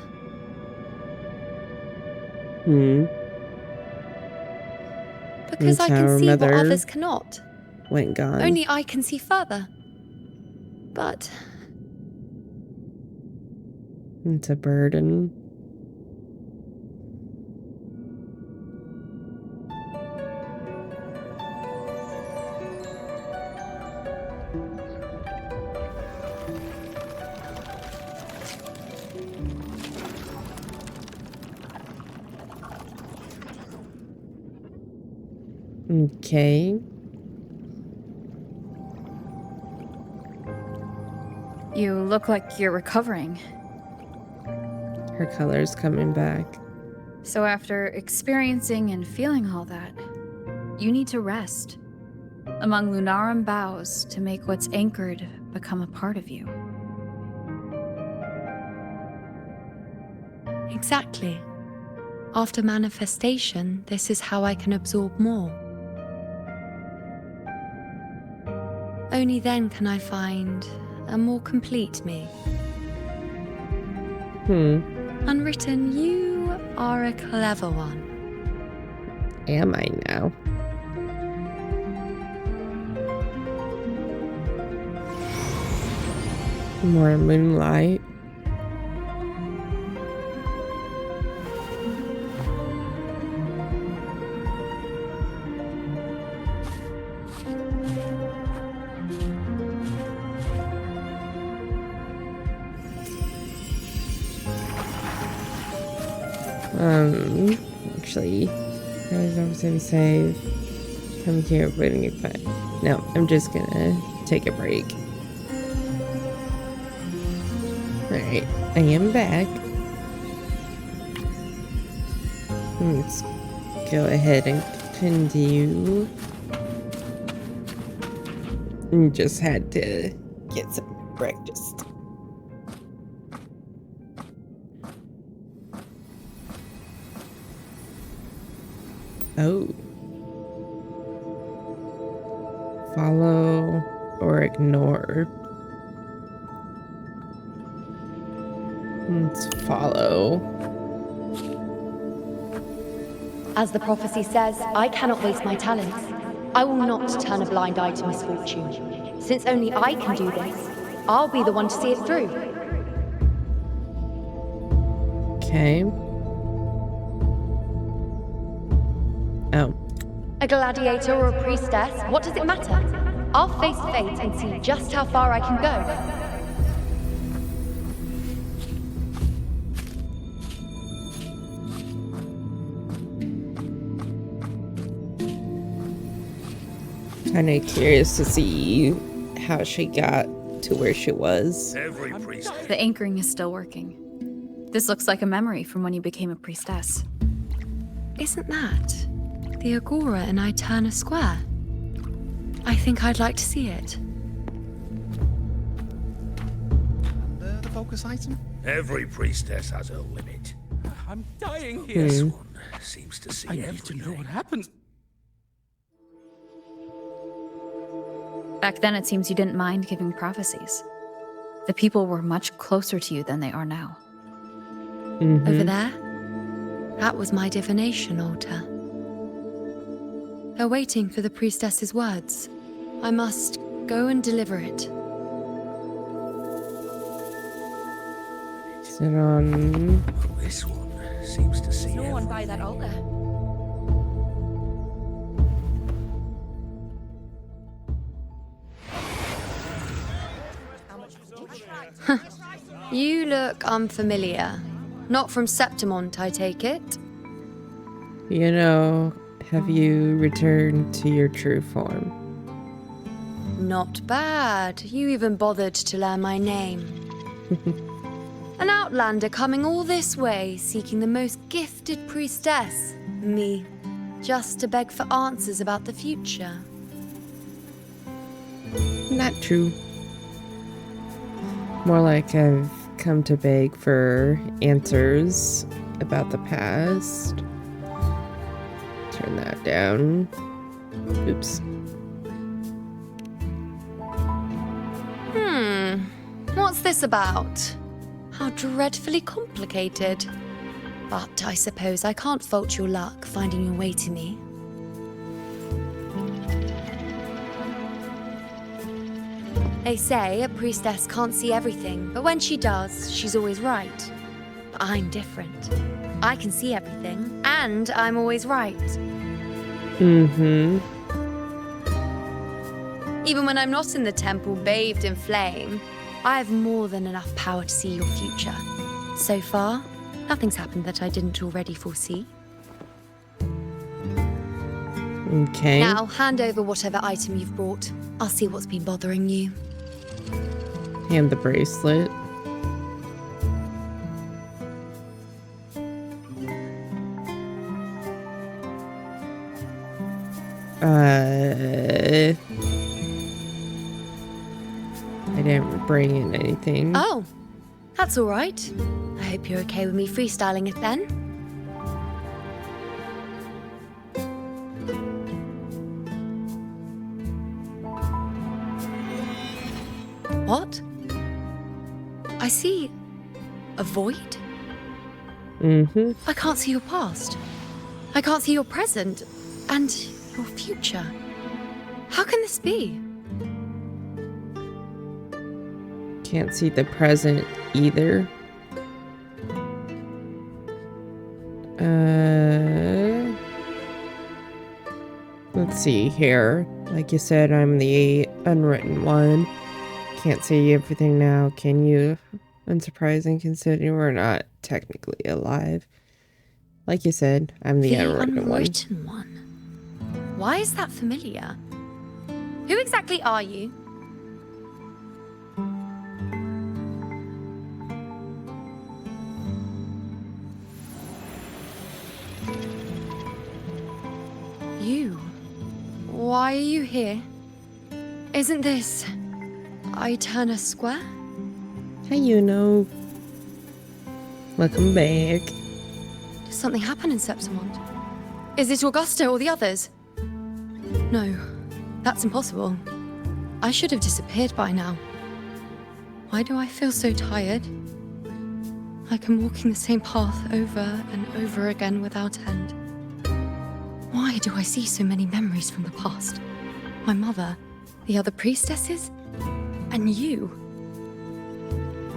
Because That's I how can her see what mother others cannot. went gone. Only I can see further. But it's a burden. Okay. You look like you're recovering. Her color's coming back. So after experiencing and feeling all that, you need to rest among Lunarum boughs to make what's anchored become a part of you. exactly. After manifestation, this is how I can absorb more. Only then can I find a more complete me. Unwritten, you are a clever one. Am I now? More moonlight. Actually, I was obviously save. Come here, waiting it back. No, I'm just gonna take a break. Alright, I am back. Let's go ahead and continue. Just had to get some breakfast. Oh. Follow or ignore. Let's follow. As the prophecy says, I cannot waste my talents. I will not turn a blind eye to misfortune. Since only I can do this, I'll be the one to see it through. Okay. Oh. A gladiator or a priestess, what does it matter? I'll face fate and see just how far I can go. Kind of curious to see how she got to where she was. The anchoring is still working. This looks like a memory from when you became a priestess. Isn't that the Agora in Eterna Square? I think I'd like to see it. The focus item? Every priestess has her limit. I'm dying here. This one seems to see I need everything. to know what happened. Back then, it seems you didn't mind giving prophecies. The people were much closer to you than they are now. Over there? That was my divination altar. They're waiting for the priestess's words. I must go and deliver it. Is it on? This one seems to see No one by that altar. You look unfamiliar. Not from Septimont, I take it. You know, have you returned to your true form? Not bad. You even bothered to learn my name. An outlander coming all this way, seeking the most gifted priestess, me, just to beg for answers about the future. Not true. More like I've come to beg for answers about the past. Turn that down. Oops. What's this about? How dreadfully complicated. But I suppose I can't fault your luck finding your way to me. They say a priestess can't see everything, but when she does, she's always right. But I'm different. I can see everything, and I'm always right. Even when I'm not in the temple bathed in flame, I have more than enough power to see your future. So far, nothing's happened that I didn't already foresee. Okay. Now, hand over whatever item you've brought. I'll see what's been bothering you. And the bracelet. I didn't bring in anything. Oh, that's all right. I hope you're okay with me freestyling it then. What? I see a void? I can't see your past. I can't see your present and your future. How can this be? Can't see the present either. Let's see here. Like you said, I'm the unwritten one. Can't see everything now, can you? Unsurprising considering we're not technically alive. Like you said, I'm the unwritten one. Why is that familiar? Who exactly are you? You? Why are you here? Isn't this Eterna Square? Hi, Iuno. Welcome back. Did something happen in Septimont? Is it Augusta or the others? No, that's impossible. I should have disappeared by now. Why do I feel so tired? Like I'm walking the same path over and over again without end. Why do I see so many memories from the past? My mother, the other priestesses, and you.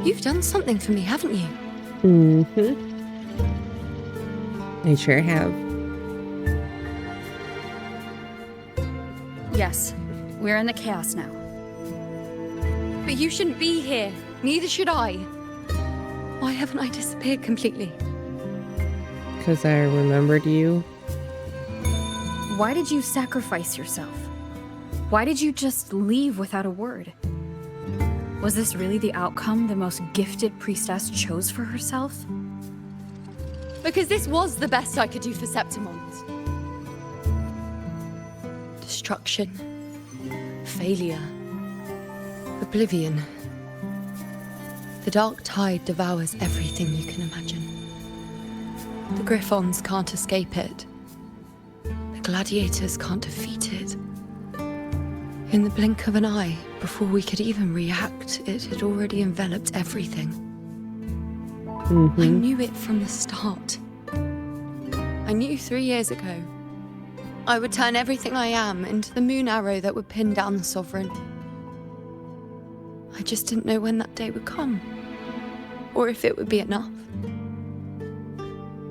You've done something for me, haven't you? I sure have. Yes, we're in the chaos now. But you shouldn't be here. Neither should I. Why haven't I disappeared completely? Because I remembered you. Why did you sacrifice yourself? Why did you just leave without a word? Was this really the outcome the most gifted priestess chose for herself? Because this was the best I could do for Septimont. Destruction. Failure. Oblivion. The dark tide devours everything you can imagine. The Griffons can't escape it. The gladiators can't defeat it. In the blink of an eye, before we could even react, it had already enveloped everything. I knew it from the start. I knew 3 years ago I would turn everything I am into the moon arrow that would pin down the Sovereign. I just didn't know when that day would come, or if it would be enough.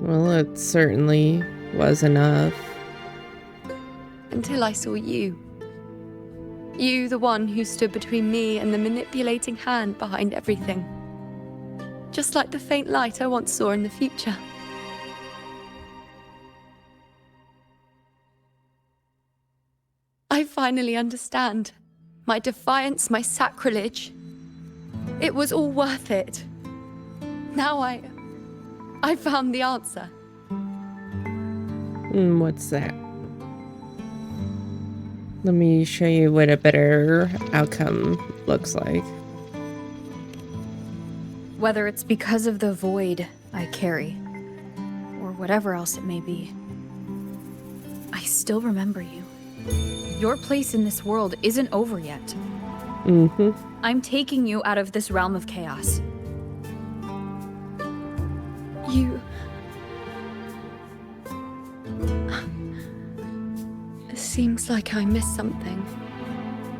Well, it certainly was enough. Until I saw you. You, the one who stood between me and the manipulating hand behind everything. Just like the faint light I once saw in the future. I finally understand. My defiance, my sacrilege. It was all worth it. Now I found the answer. What's that? Let me show you what a better outcome looks like. Whether it's because of the void I carry, or whatever else it may be, I still remember you. Your place in this world isn't over yet. I'm taking you out of this realm of chaos. You... It seems like I missed something.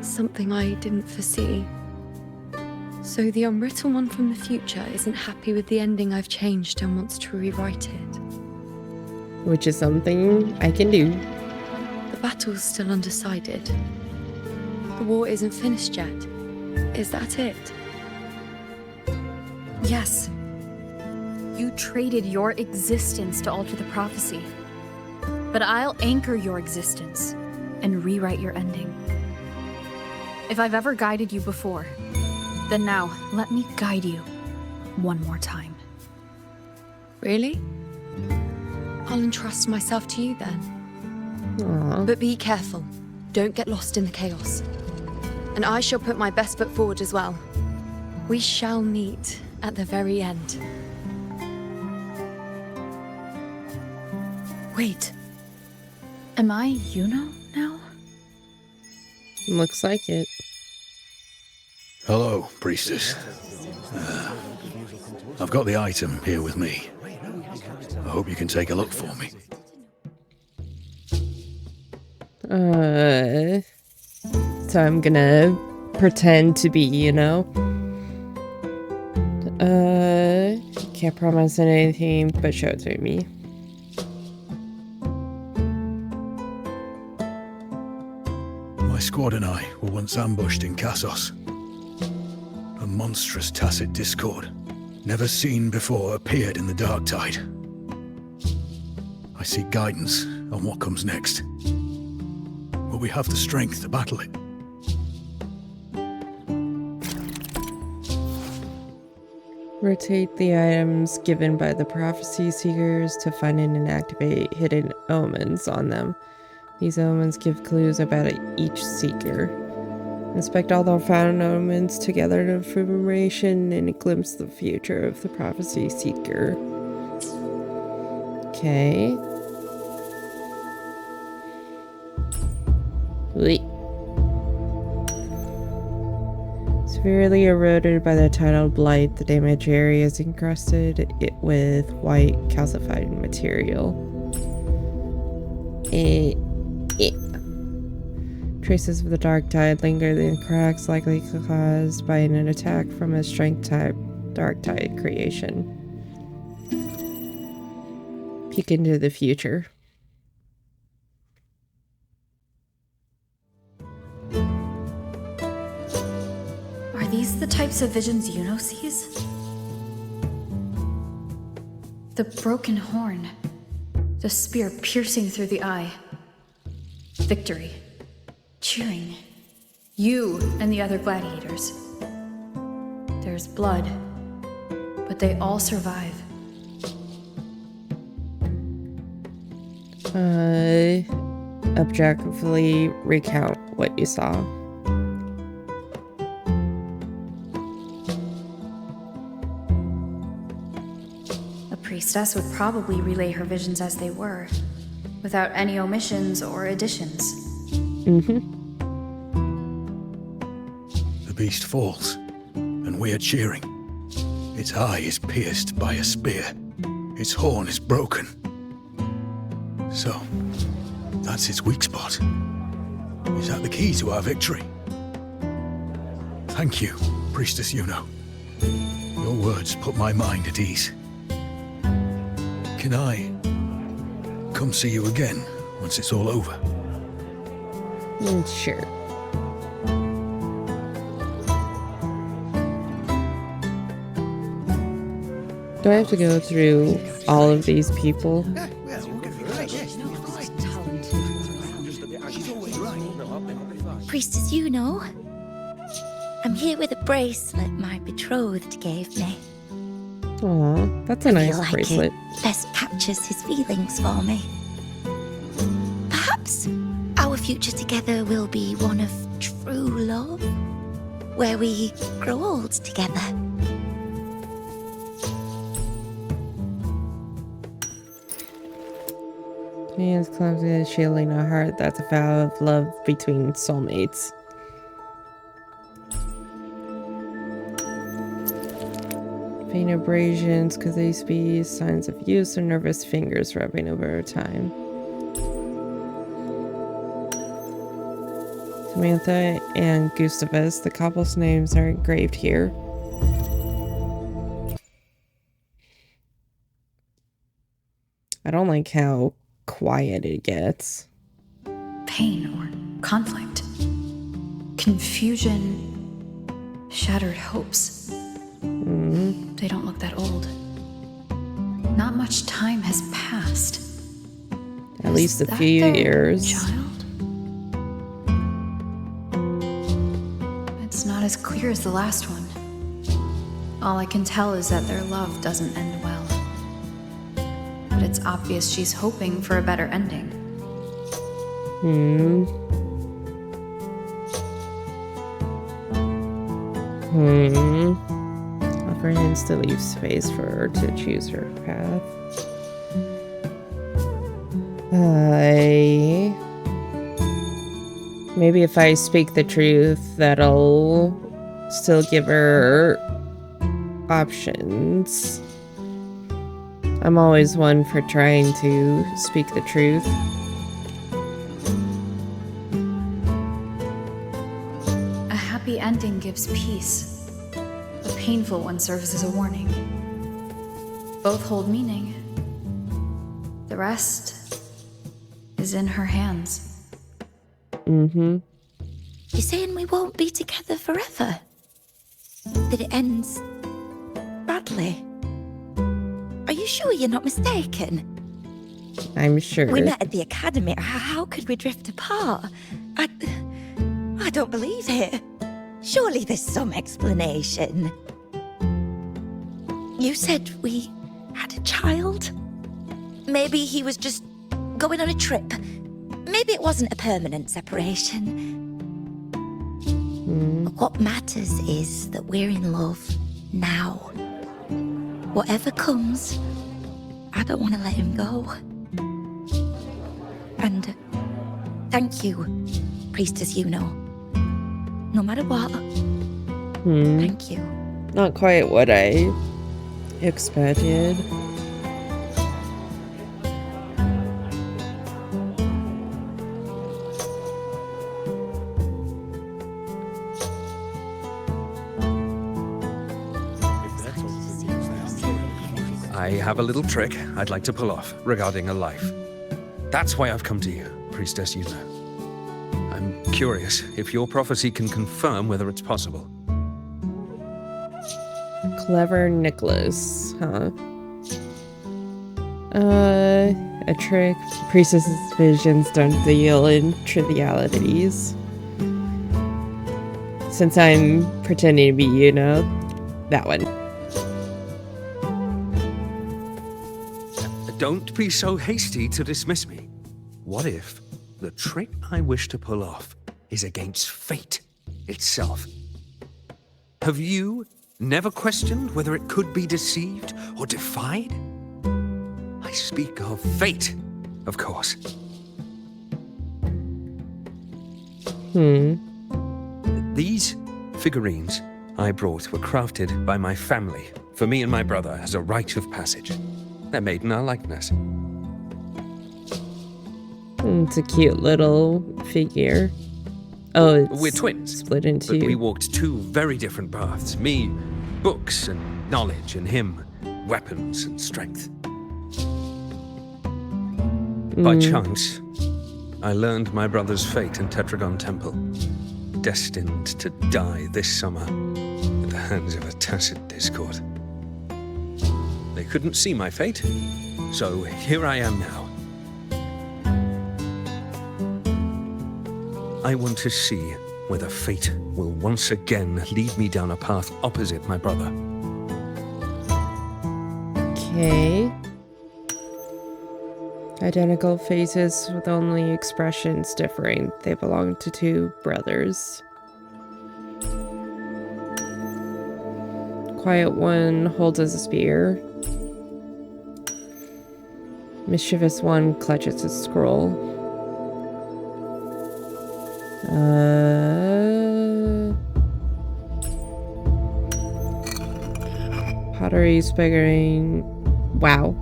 Something I didn't foresee. So the unwritten one from the future isn't happy with the ending I've changed and wants to rewrite it. Which is something I can do. The battle's still undecided. The war isn't finished yet. Is that it? Yes. You traded your existence to alter the prophecy. But I'll anchor your existence and rewrite your ending. If I've ever guided you before, then now let me guide you one more time. Really? I'll entrust myself to you then. Aww. But be careful. Don't get lost in the chaos. And I shall put my best foot forward as well. We shall meet at the very end. Wait. Am I Iuno now? Looks like it. Hello, priestess. I've got the item here with me. I hope you can take a look for me. So I'm gonna pretend to be, you know. Can't promise anything, but show it to me. My squad and I were once ambushed in Kassos. A monstrous tacit discord, never seen before, appeared in the dark tide. I seek guidance on what comes next. Will we have the strength to battle it? Rotate the items given by the prophecy seekers to find and activate hidden omens on them. These omens give clues about each seeker. Inspect all the found omens to gather information and glimpse the future of the prophecy seeker. Okay. Wait. Severely eroded by the tidal blight, the damaged area is encrusted it with white calcified material. Traces of the dark tide linger in cracks, likely caused by an attack from a strength type dark tide creation. Peek into the future. Are these the types of visions Iuno sees? The broken horn. The spear piercing through the eye. Victory. Cheering. You and the other gladiators. There's blood, but they all survive. Objectively recount what you saw. priestess would probably relay her visions as they were, without any omissions or additions. The beast falls, and we are cheering. Its eye is pierced by a spear. Its horn is broken. So, that's its weak spot. Is that the key to our victory? Thank you, Priestess Iuno. Your words put my mind at ease. Can I come see you again once it's all over? Sure. Do I have to go through all of these people? Priestess Iuno, I'm here with a bracelet my betrothed gave me. Aw, that's a nice I feel bracelet. like it best captures his feelings for me. Perhaps our future together will be one of true love, where we grow old together. Hands clumsy, shielding a heart. That's a vow of love between soulmates. Faint abrasions, could these be signs of use or nervous fingers rubbing over time? Samantha and Gustavus, the couple's names are engraved here. I don't like how quiet it gets. Pain or conflict, confusion, shattered hopes. They don't look that old. Not much time has passed. At least a few years. Child? It's not as clear as the last one. All I can tell is that their love doesn't end well. But it's obvious she's hoping for a better ending. Offer hints to leave space for her to choose her path. Maybe if I speak the truth, that'll still give her options. I'm always one for trying to speak the truth. A happy ending gives peace. A painful one serves as a warning. Both hold meaning. The rest is in her hands. You're saying we won't be together forever? That it ends badly? Are you sure you're not mistaken? I'm sure. We met at the academy. How could we drift apart? I don't believe it. Surely there's some explanation. You said we had a child? Maybe he was just going on a trip. Maybe it wasn't a permanent separation. But what matters is that we're in love now. Whatever comes, I don't want to let him go. And thank you, Priestess Iuno. No matter what, thank you. Not quite what I expected. I have a little trick I'd like to pull off regarding a life. That's why I've come to you, Priestess Iuno. I'm curious if your prophecy can confirm whether it's possible. Clever Nicholas, huh? A trick. Priestess's visions don't deal in trivialities. Since I'm pretending to be Iuno, that one. Don't be so hasty to dismiss me. What if the trick I wish to pull off is against fate itself? Have you never questioned whether it could be deceived or defied? speak of fate, of course. These figurines I brought were crafted by my family for me and my brother as a rite of passage. They're made in our likeness. It's a cute little figure. Oh, it's we're twins. Split in two. But we walked two very different paths. Me, books and knowledge, and him, weapons and strength. By chance, I learned my brother's fate in Tetragon Temple. Destined to die this summer at the hands of a tacit discord. They couldn't see my fate, so here I am now. I want to see whether fate will once again lead me down a path opposite my brother. Okay. Identical faces with only expressions differing. They belong to two brothers. Quiet one holds a spear. Mischievous one clutches a scroll. Pottery figurine. Wow.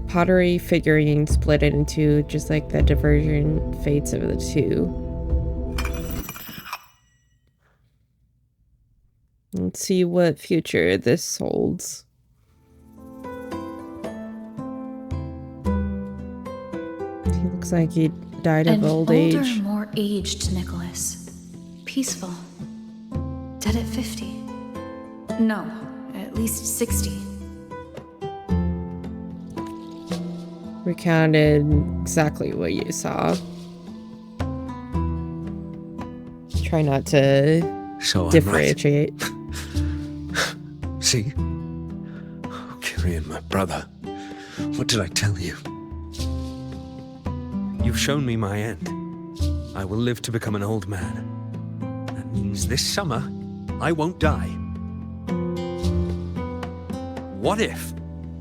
Pottery figurine split it into just like the divergent fates of the two. Let's see what future this holds. He looks like he died of old age. An older, more aged Nicholas. Peaceful. Dead at 50. No, at least 60. Recounted exactly what you saw. Try not to differentiate. Right. See? Oh, Kyrian, my brother. What did I tell you? You've shown me my end. I will live to become an old man. That means this summer, I won't die. What if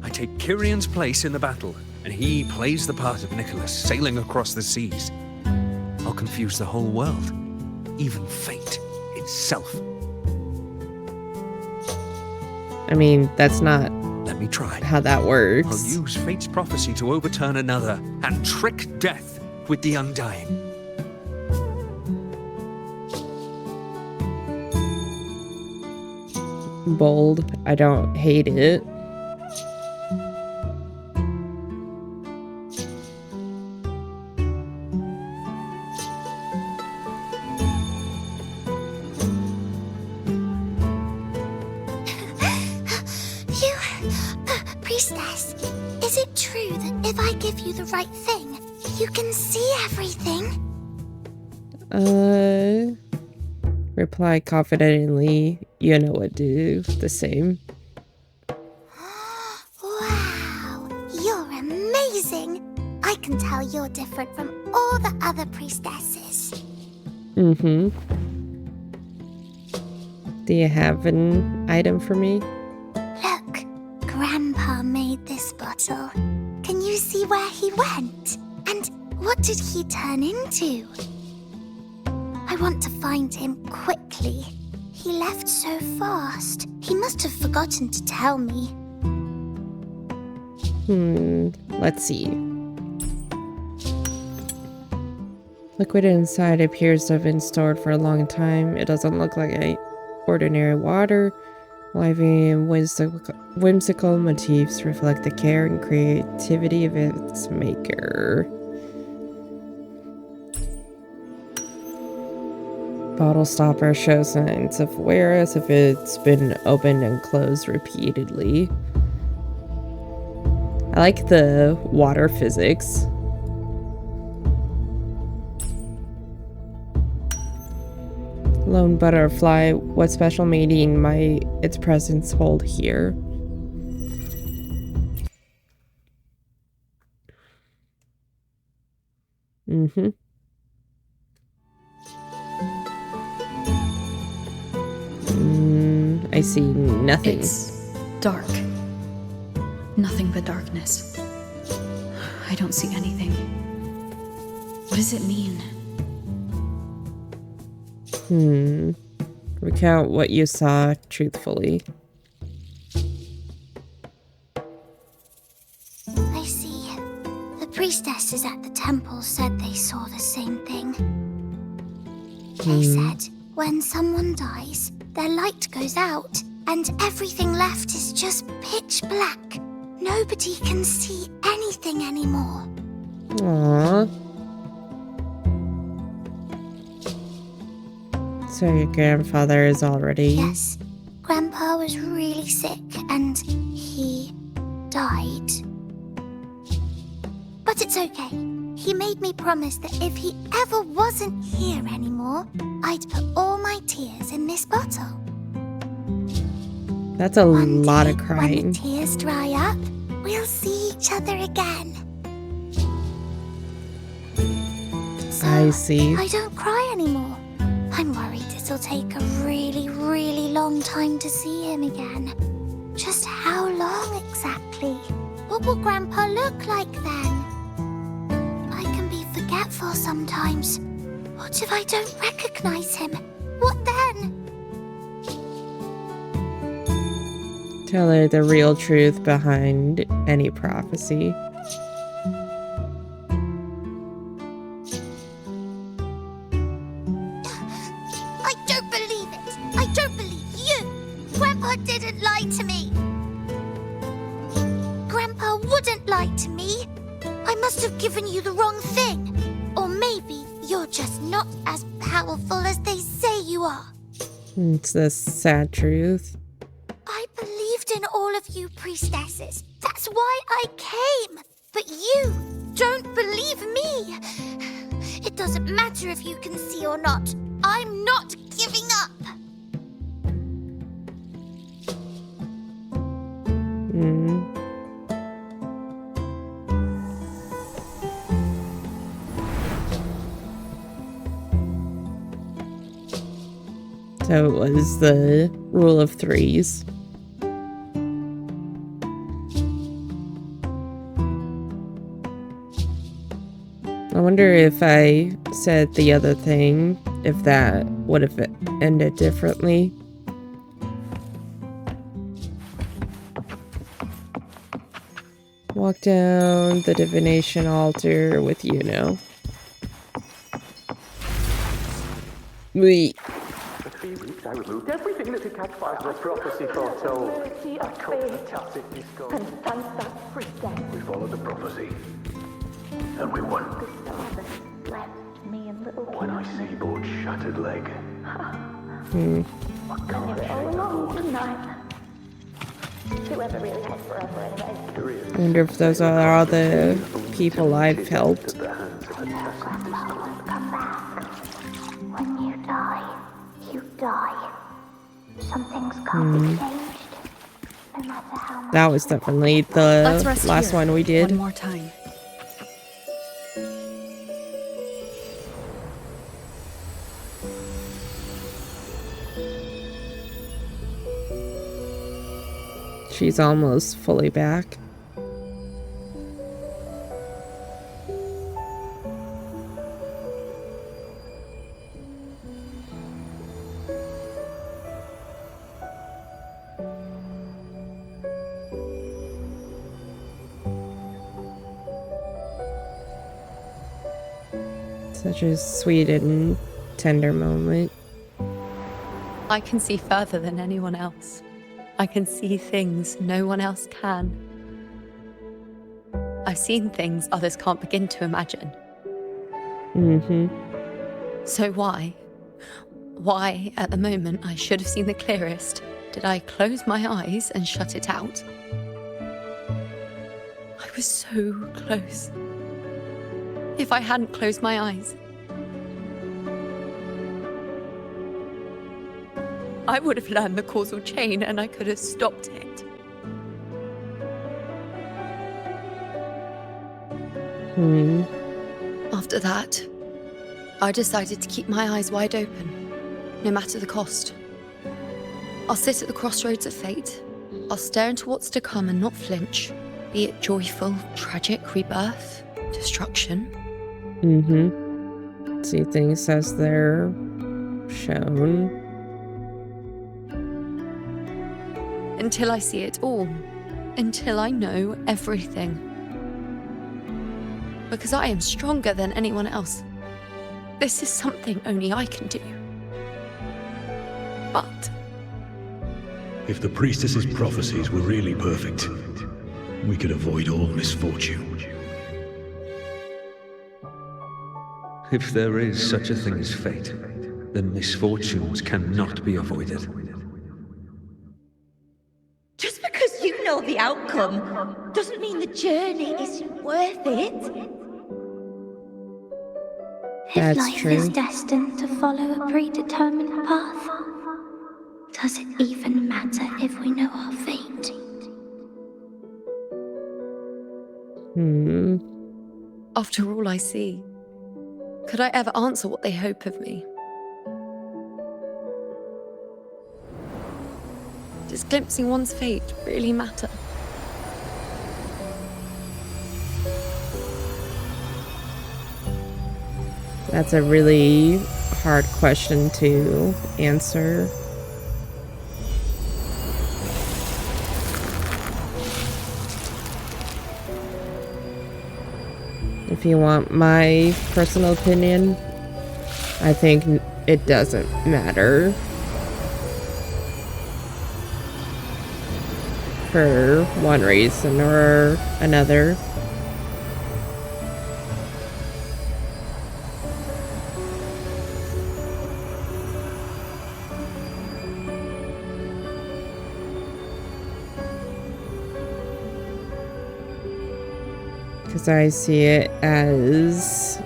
I take Kyrian's place in the battle, and he plays the part of Nicholas, sailing across the seas? I'll confuse the whole world, even fate itself. I mean, that's not Let me try. how that works. I'll use fate's prophecy to overturn another and trick death with the undying. Bold. I don't hate it. Priestess, is it true that if I give you the right thing, you can see everything? Reply confidently. Iuno would do the same. Wow, you're amazing. I can tell you're different from all the other priestesses. Mm-hmm. Do you have an item for me? Look, Grandpa made this bottle. Can you see where he went? And what did he turn into? I want to find him quickly. He left so fast. He must have forgotten to tell me. Let's see. Liquid inside appears to have been stored for a long time. It doesn't look like ordinary water. Lively and whimsical motifs reflect the care and creativity of its maker. Bottle stopper shows signs of wear as if it's been opened and closed repeatedly. I like the water physics. Lone butterfly, what special meaning might its presence hold here? Mm-hmm. I see nothing. It's dark. Nothing but darkness. I don't see anything. What does it mean? Recount what you saw truthfully. I see. The priestesses at the temple said they saw the same thing. They said when someone dies, their light goes out, and everything left is just pitch black. Nobody can see anything anymore. Aww. So your grandfather is already... Yes. Grandpa was really sick, and he died. But it's okay. He made me promise that if he ever wasn't here anymore, I'd put all my tears in this bottle. That's a lot of When crying. the tears dry up, we'll see each other again. So, I see. I don't cry anymore. I'm worried it'll take a really, really long time to see him again. Just how long exactly? What will Grandpa look like then? I can be forgetful sometimes. What if I don't recognize him? What then? Tell her the real truth behind any prophecy. I don't believe it. I don't believe you. Grandpa didn't lie to me. Grandpa wouldn't lie to me. I must have given you the wrong thing. Or maybe you're just not as powerful as they say you are. It's the sad truth. I believed in all of you priestesses. That's why I came. But you don't believe me. It doesn't matter if you can see or not. I'm not giving up. So it was the rule of threes. I wonder if I said the other thing, if that would have ended differently. Walk down the divination altar with Iuno. For 3 weeks I removed everything that could catch fire. The prophecy foretold. I caught the tacit discord. We followed the prophecy. And we won. When I see Board's shattered leg. I can't all along tonight. Whoever really has forever anyway. I wonder if those are all the people I've helped. When you die, you die. Some things can't be changed, no matter how much. That was definitely Let's the rest last here one we did. One more time. She's almost fully back. Such a sweet and tender moment. I can see further than anyone else. I can see things no one else can. I've seen things others can't begin to imagine. So why, at the moment I should have seen the clearest, did I close my eyes and shut it out? I was so close. If I hadn't closed my eyes, I would have learned the causal chain and I could have stopped it. After that, I decided to keep my eyes wide open, no matter the cost. I'll sit at the crossroads of fate. I'll stare into what's to come and not flinch, Be it joyful, tragic, rebirth, destruction. See things as they're shown. Until I see it all. Until I know everything. Because I am stronger than anyone else. This is something only I can do. But if the priestess's prophecies were really perfect, we could avoid all misfortune. If there is such a thing as fate, then misfortunes cannot be avoided. Just because you know the outcome doesn't mean the journey isn't worth it. If life is destined to follow a predetermined path, does it even matter if we know our fate? After all I see, could I ever answer what they hope of me? Does glimpsing one's fate really matter? That's a really hard question to answer. If you want my personal opinion, I think it doesn't matter. For one reason or another. Because I see it as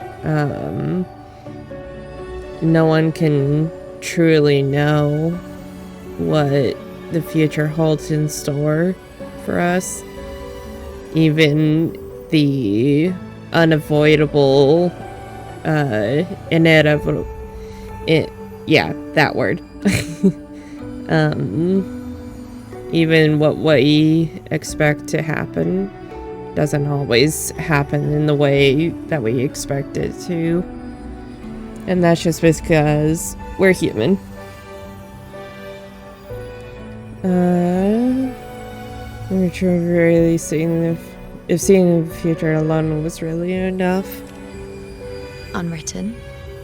no one can truly know what the future holds in store for us. Even the unavoidable, inevitable, that word. Even what we expect to happen doesn't always happen in the way that we expect it to. And that's just because we're human. I'm sure really seeing if seeing the future alone was really enough. Unwritten,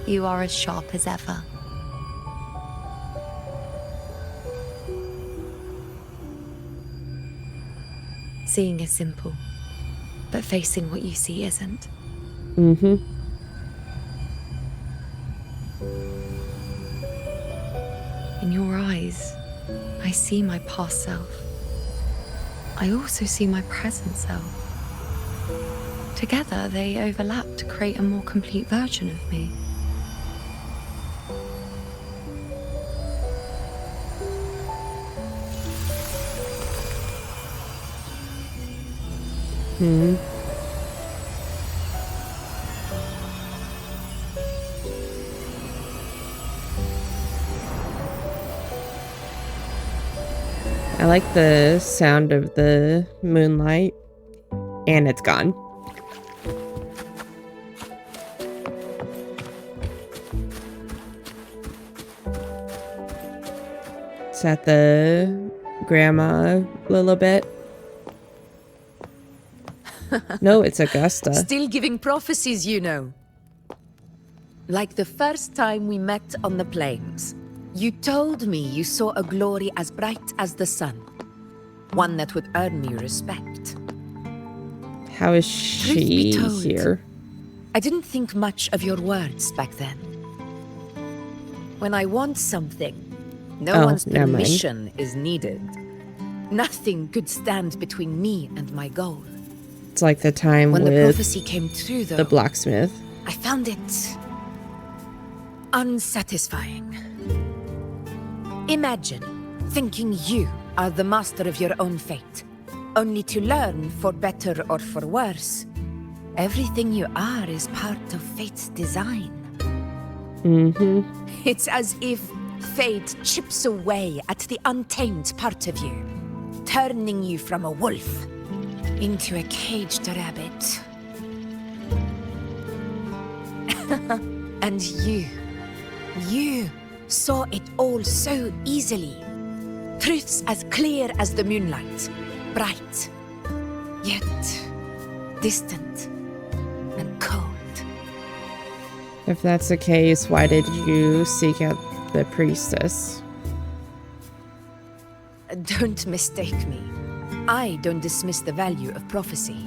you are as sharp as ever. Seeing is simple, but facing what you see isn't. In your eyes, I see my past self. I also see my present self. Together, they overlap to create a more complete version of me. I like the sound of the moonlight, and it's gone. Is that the grandma a little bit? No, it's Augusta. Still giving prophecies, you know. Like the first time we met on the plains. You told me you saw a glory as bright as the sun. One that would earn me respect. How is she here? I didn't think much of your words back then. When I want something, no one's permission is needed. Nothing could stand between me and my goal. It's like the time when with the prophecy came true, though, the blacksmith. I found it unsatisfying. Imagine thinking you are the master of your own fate, only to learn, for better or for worse, everything you are is part of fate's design. It's as if fate chips away at the untamed part of you, turning you from a wolf into a caged rabbit. And you saw it all so easily. Truths as clear as the moonlight, bright, yet distant and cold. If that's the case, why did you seek out the priestess? Don't mistake me. I don't dismiss the value of prophecy.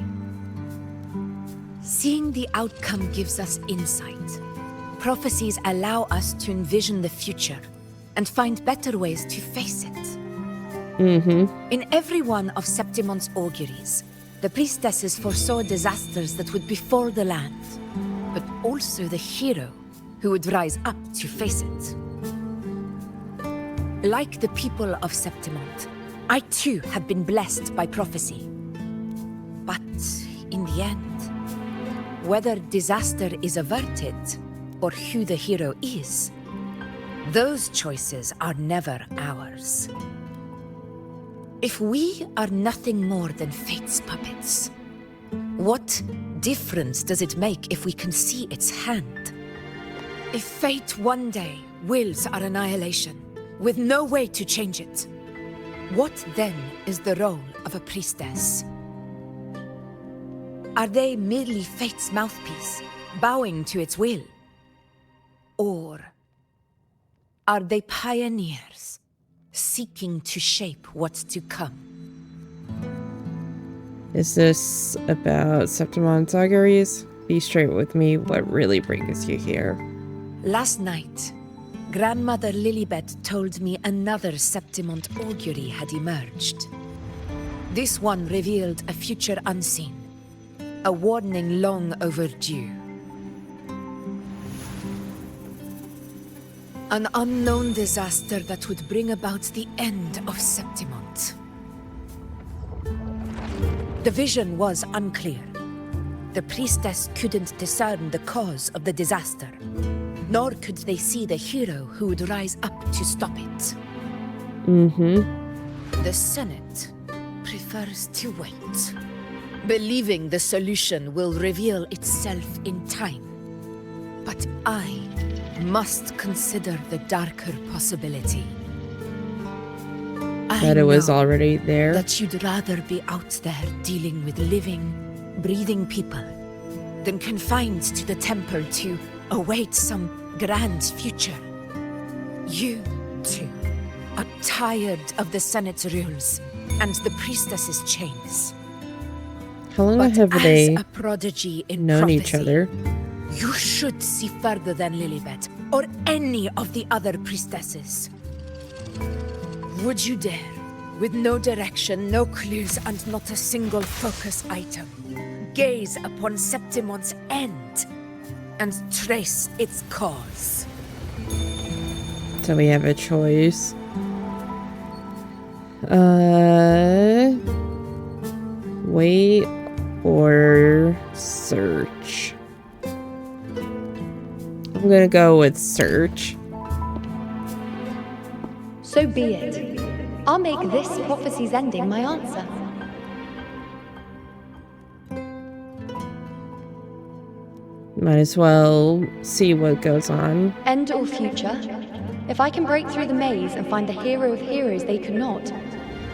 Seeing the outcome gives us insight. Prophecies allow us to envision the future and find better ways to face it. In every one of Septimon's auguries, the priestesses foresaw disasters that would befall the land, but also the hero who would rise up to face it. Like the people of Septimont, I too have been blessed by prophecy. But in the end, whether disaster is averted or who the hero is, those choices are never ours. If we are nothing more than fate's puppets, what difference does it make if we can see its hand? If fate one day wills our annihilation, with no way to change it, what then is the role of a priestess? Are they merely fate's mouthpiece, bowing to its will? Or are they pioneers, seeking to shape what's to come? Is this about Septimon's auguries? Be straight with me, what really brings you here? Last night, Grandmother Lilibet told me another Septimont augury had emerged. This one revealed a future unseen, a warning long overdue. An unknown disaster that would bring about the end of Septimont. The vision was unclear. The priestess couldn't discern the cause of the disaster, nor could they see the hero who would rise up to stop it. The Senate prefers to wait, believing the solution will reveal itself in time. But I must consider the darker possibility. That it was already there? That you'd rather be out there dealing with living, breathing people than confined to the temple to await some grand future. You, too, are tired of the Senate's rules and the priestess's chains. How long But have as they a prodigy in known prophecy, each other? you should see further than Lilibet or any of the other priestesses. Would you dare, with no direction, no clues, and not a single focus item, gaze upon Septimon's end and trace its cause? So we have a choice. Wait or search. I'm gonna go with search. So be it. I'll make this prophecy's ending my answer. Might as well see what goes on. End or future? If I can break through the maze and find the hero of heroes they could not,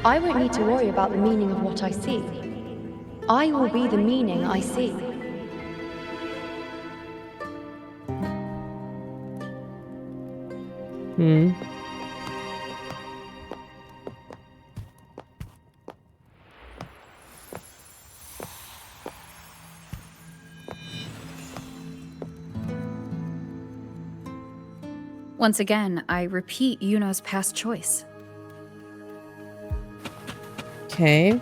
I won't need to worry about the meaning of what I see. I will be the meaning I see. Once again, I repeat Iuno's past choice. Okay.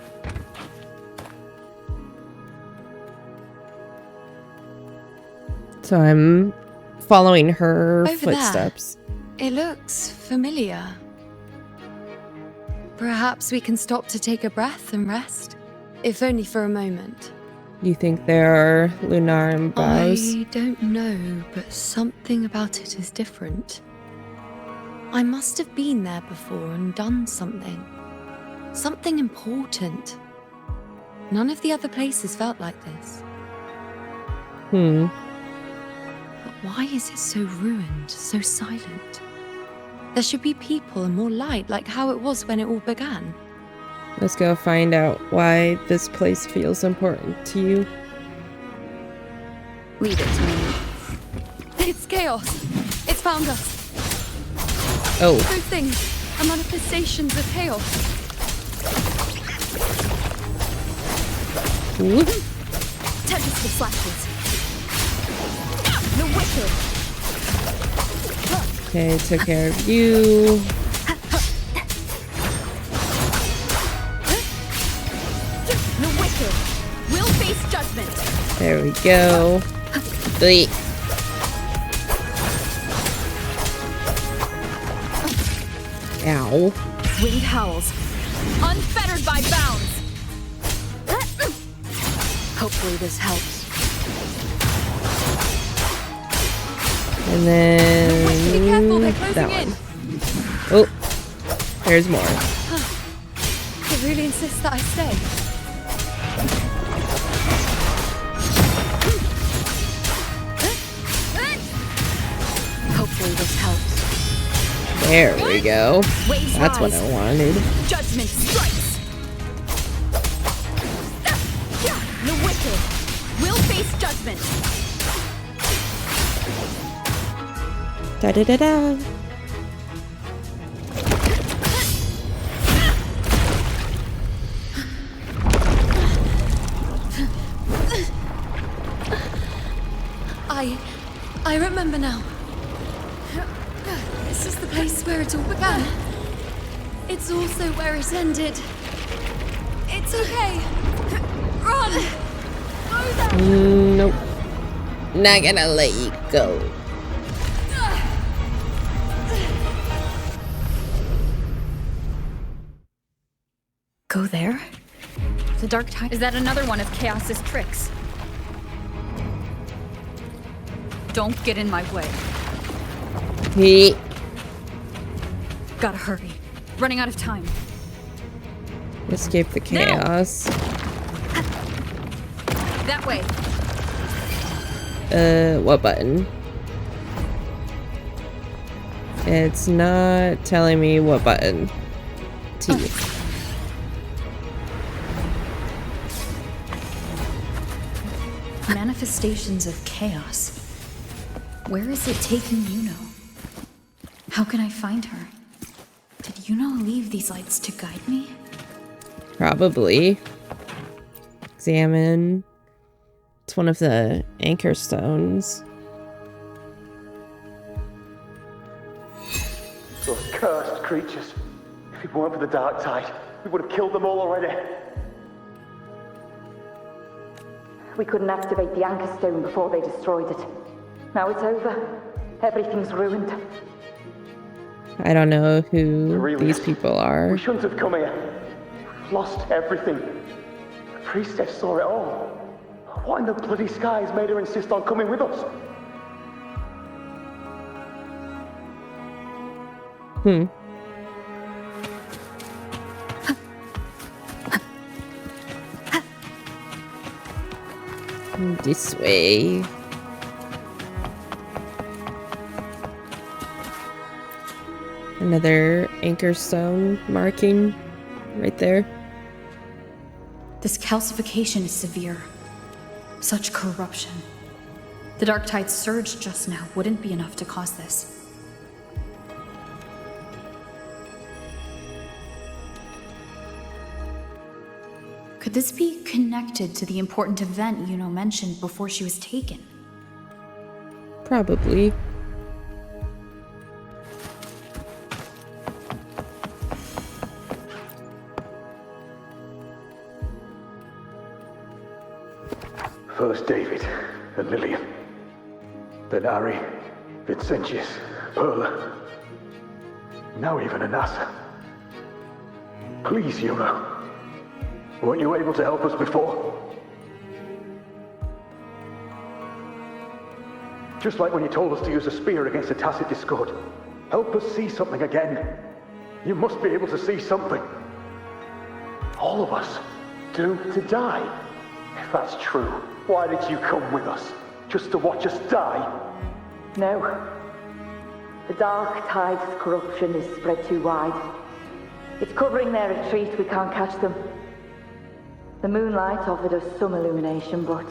So I'm following her Over footsteps. there. It looks familiar. Perhaps we can stop to take a breath and rest, if only for a moment. You think there are Lunarum bows? I don't know, but something about it is different. I must have been there before and done something. Something important. None of the other places felt like this. Hmm. But why is it so ruined, so silent? There should be people and more light, like how it was when it all began. Let's go find out why this place feels important to you. Leave it to me. It's chaos. It's found us. Oh. Those things are manifestations of chaos. Tempest of slashes. The wicked. Okay, took care of you. The wicked will face judgment. There we go. Bleep. Ow. Wind howls, unfettered by bounds. Hopefully this helps. And then Be careful, they're closing that in. one. Oh, there's more. They really insist that I stay. Hopefully this helps. There we go. Waves That's what rise. I wanted. Judgment strikes. The wicked will face judgment. Da da da da. I remember now. This is the place where it all began. It's also where it ended. It's okay. Run! Go there! Nope. Not gonna let you go. Go there? The Dark Tide? Is that another one of Chaos's tricks? Don't get in my way. He. Gotta hurry. Running out of time. Escape the chaos. That way. What button? It's not telling me what button. T. Manifestations of chaos. Where is it taking Iuno? How can I find her? Did Iuno leave these lights to guide me? Probably. Examine. It's one of the anchor stones. Those cursed creatures. If it weren't for the dark tide, we would have killed them all already. We couldn't activate the anchor stone before they destroyed it. Now it's over. Everything's ruined. I don't know who Aurelius, these people are. We shouldn't have come here. We've lost everything. The priestess saw it all. What in the bloody skies made her insist on coming with us? This way. Another anchor stone marking right there. This calcification is severe. Such corruption. The Dark Tide's surge just now wouldn't be enough to cause this. Could this be connected to the important event Iuno mentioned before she was taken? Probably. First David and Lillian. Then Ari, Vincentius, Perla. Now even Anasa. Please, Iuno. Weren't you able to help us before? Just like when you told us to use a spear against a tacit discord. Help us see something again. You must be able to see something. All of us. Doomed to die? If that's true, why did you come with us? Just to watch us die? No. The Dark Tide's corruption is spread too wide. It's covering their retreat, we can't catch them. The moonlight offered us some illumination, but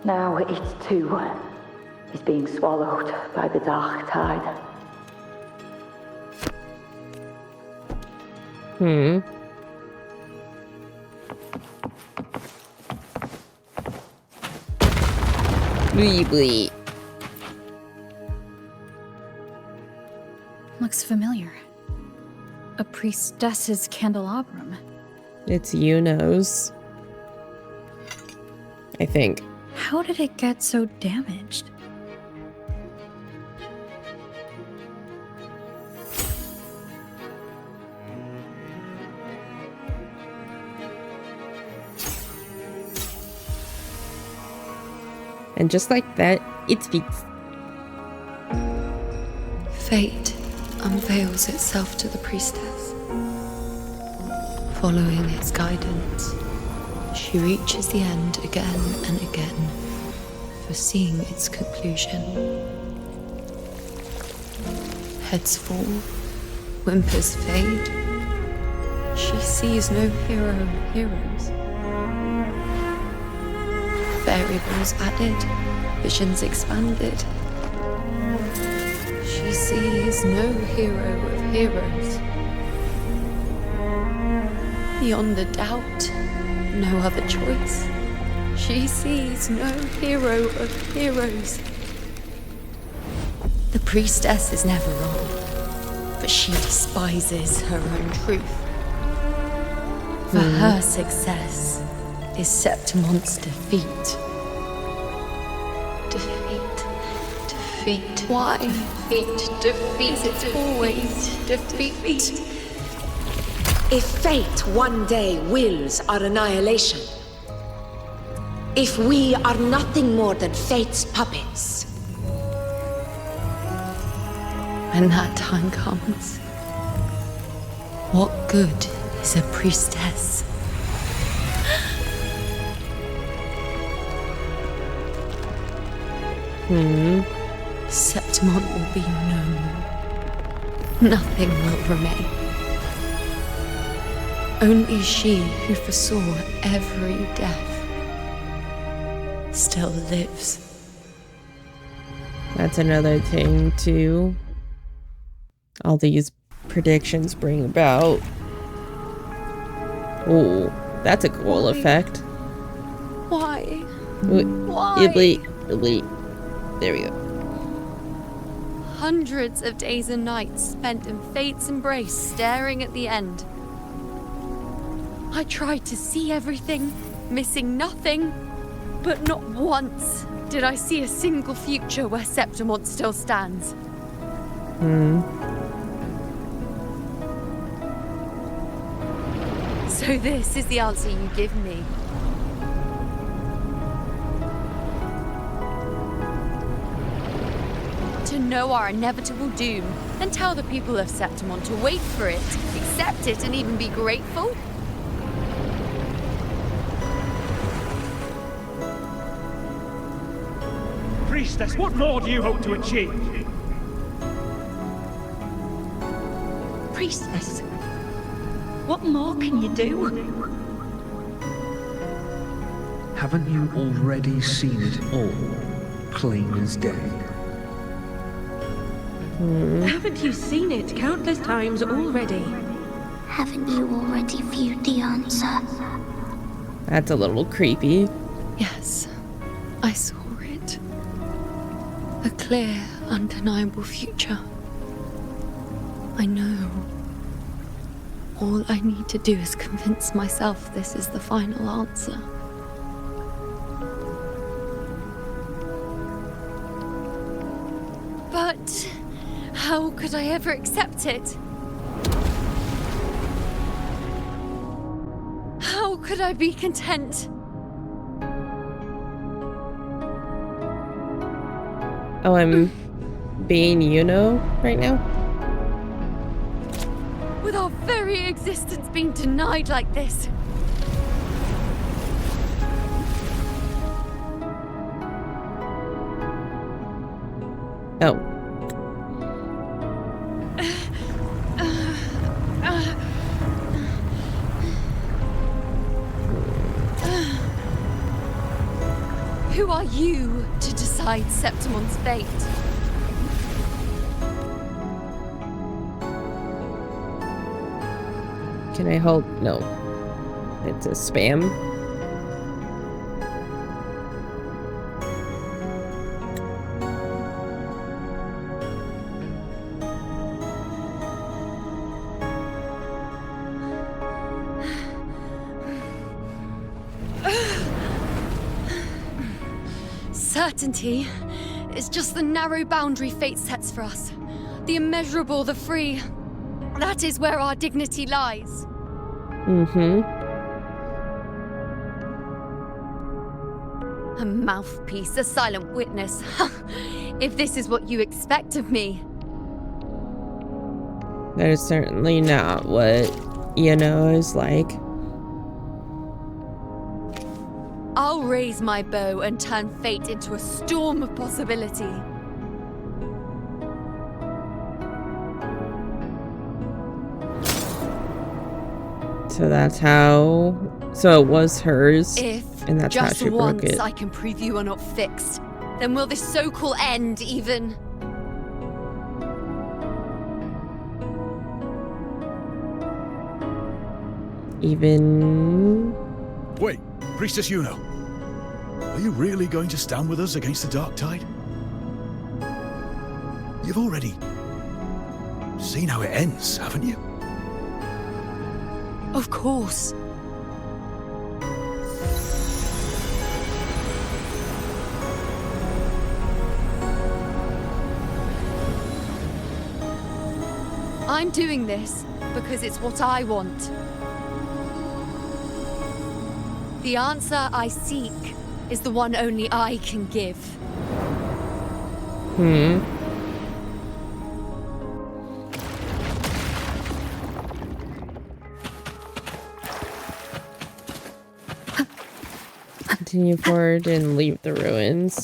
now it too is being swallowed by the Dark Tide. Bleep. Looks familiar. A priestess's candelabrum. It's Iuno's. I think. How did it get so damaged? And just like that, it's fixed. Fate unveils itself to the priestess. Following its guidance, she reaches the end again and again, foreseeing its conclusion. Heads fall, whimpers fade. She sees no hero of heroes. Variables added, visions expanded. She sees no hero of heroes. Beyond a doubt, no other choice. She sees no hero of heroes. The priestess is never wrong, but she despises her own truth. For her success is Septimon's defeat. Defeat. Why? Defeat. It's always defeat. If fate one day wills our annihilation, if we are nothing more than fate's puppets, when that time comes, what good is a priestess? Septimon will be known. Nothing will remain. Only she who foresaw every death still lives. That's another thing too. All these predictions bring about. Oh, that's a cool effect. Why? Why? There we go. Hundreds of days and nights spent in fate's embrace, staring at the end. I tried to see everything, missing nothing, but not once did I see a single future where Septimon still stands. So this is the answer you give me. To know our inevitable doom, and tell the people of Septimon to wait for it, accept it, and even be grateful? Priestess, what more do you hope to achieve? Priestess, what more can you do? Haven't you already seen it all, plain as day? Haven't you seen it countless times already? Haven't you already viewed the answer? That's a little creepy. Yes, I saw it. A clear, undeniable future. I know. All I need to do is convince myself this is the final answer. But how could I ever accept it? How could I be content? Oh, I'm being Iuno right now? with our very existence being denied like this. Oh. Who are you to decide Septimon's fate? Can I hold? No. It's a spam. Certainty is just the narrow boundary fate sets for us. The immeasurable, the free. That is where our dignity lies. A mouthpiece, a silent witness. If this is what you expect of me. That is certainly not what Iuno is like. I'll raise my bow and turn fate into a storm of possibility. So that's how... So it was hers, If and that's how just she broke once it. I can prove you are not fixed, then will this so-called end even... Even... Wait, Priestess Iuno. Are you really going to stand with us against the Dark Tide? You've already seen how it ends, haven't you? Of course. I'm doing this because it's what I want. The answer I seek is the one only I can give. Continue forward and leave the ruins.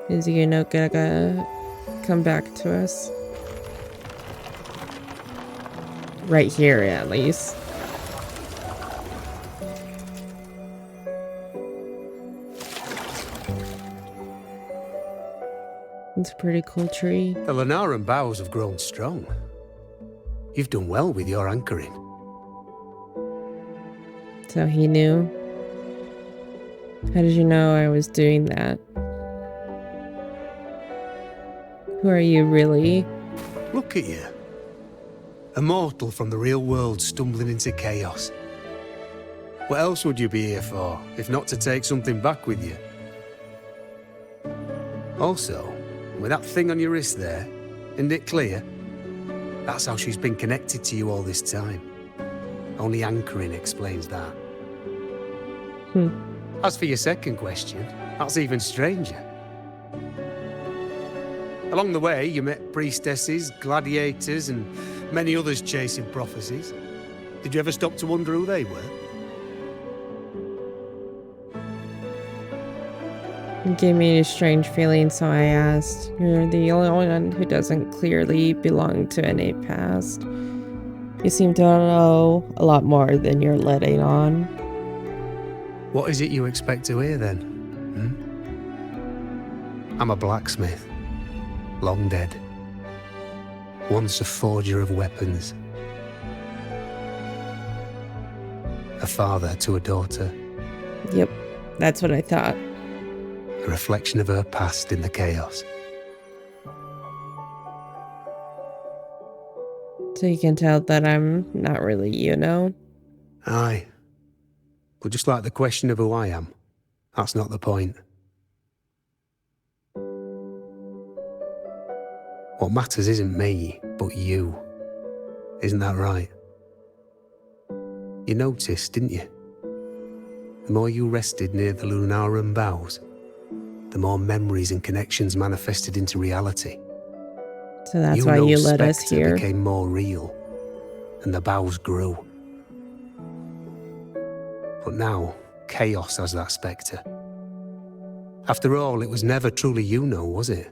Is Iuno gonna come back to us? Right here, at least. It's a pretty cool tree. The Lenaran boughs have grown strong. You've done well with your anchoring. So he knew. How did you know I was doing that? Who are you, really? Look at you. A mortal from the real world stumbling into chaos. What else would you be here for, if not to take something back with you? Also, with that thing on your wrist there, isn't it clear? That's how she's been connected to you all this time. Only anchoring explains that. As for your second question, that's even stranger. Along the way, you met priestesses, gladiators, and many others chasing prophecies. Did you ever stop to wonder who they were? It gave me a strange feeling, so I asked. You're the only one who doesn't clearly belong to any past. You seem to know a lot more than you're letting on. What is it you expect to hear, then? I'm a blacksmith. Long dead. Once a forger of weapons. A father to a daughter. Yep, that's what I thought. A reflection of her past in the chaos. So you can tell that I'm not really Iuno. Aye. But just like the question of who I am, that's not the point. What matters isn't me, but you. Isn't that right? You noticed, didn't you? The more you rested near the Lunarum boughs, the more memories and connections manifested into reality. So that's why you let us here. Became more real, and the boughs grew. But now, chaos has that spectre. After all, it was never truly Iuno, was it?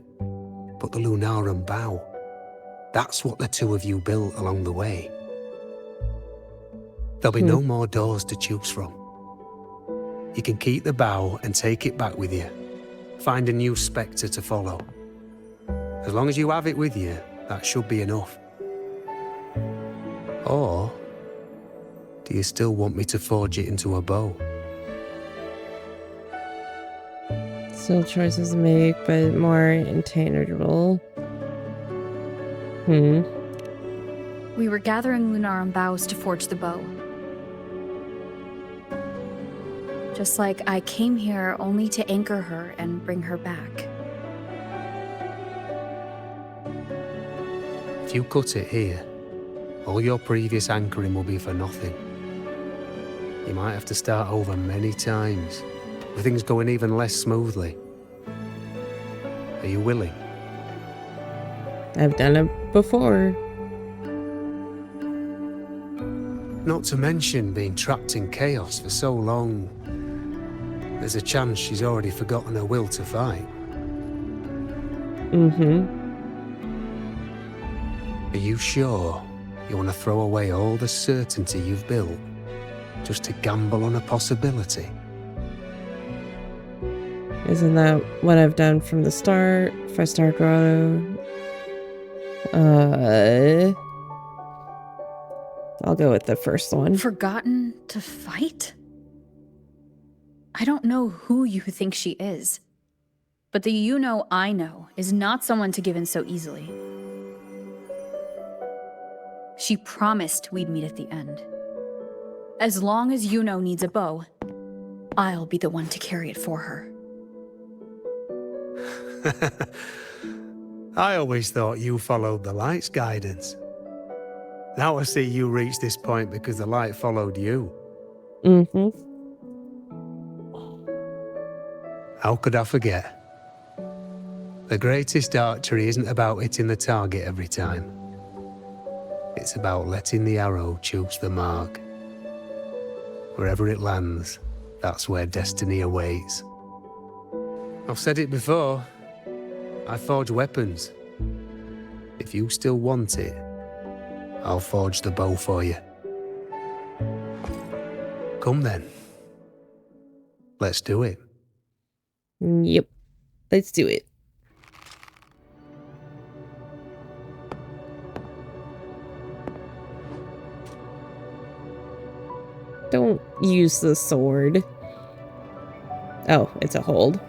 But the Lunarum bough. That's what the two of you built along the way. There'll be no more doors to choose from. You can keep the bough and take it back with you. Find a new spectre to follow. As long as you have it with you, that should be enough. Or do you still want me to forge it into a bow? Still choices to make, but more intangible. We were gathering Lunarum boughs to forge the bow. Just like I came here only to anchor her and bring her back. If you cut it here, all your previous anchoring will be for nothing. You might have to start over many times, with things going even less smoothly. Are you willing? I've done it before. Not to mention being trapped in chaos for so long. There's a chance she's already forgotten her will to fight. Are you sure you want to throw away all the certainty you've built just to gamble on a possibility? Isn't that what I've done from the start? If I start growing, I'll go with the first one. Forgotten to fight? I don't know who you think she is, but the Iuno I know is not someone to give in so easily. She promised we'd meet at the end. As long as Iuno needs a bow, I'll be the one to carry it for her. I always thought you followed the light's guidance. Now I see you reached this point because the light followed you. How could I forget? The greatest archery isn't about hitting the target every time. It's about letting the arrow choose the mark. Wherever it lands, that's where destiny awaits. I've said it before. I forge weapons. If you still want it, I'll forge the bow for you. Come then. Let's do it. Yep. Let's do it. Don't use the sword. Oh, it's a hold.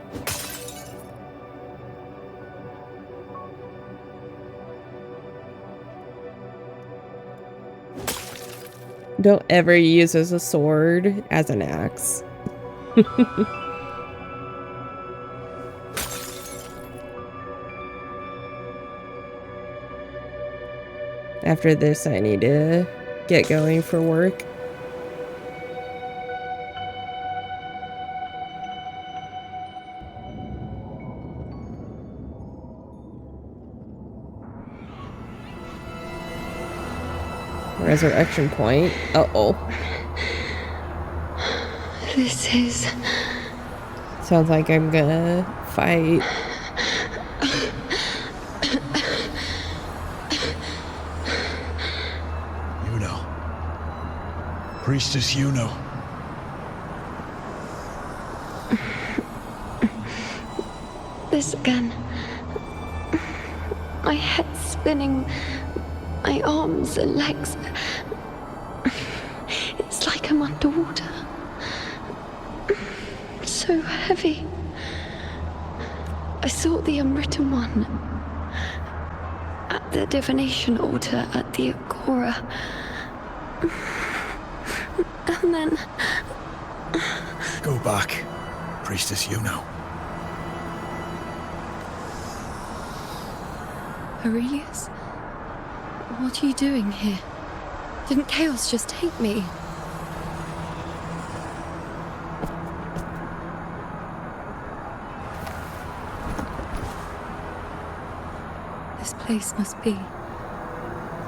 Don't ever use as a sword as an axe. After this, I need to get going for work. Resurrection point. Uh-oh. This is... Sounds like I'm gonna fight. Iuno. Priestess Iuno. This again. My head spinning. My arms and legs. It's like I'm underwater. So heavy. I saw the unwritten one at the divination altar at the Agora. And then... Go back, Priestess Iuno. Aurelius? What are you doing here? Didn't chaos just take me? This place must be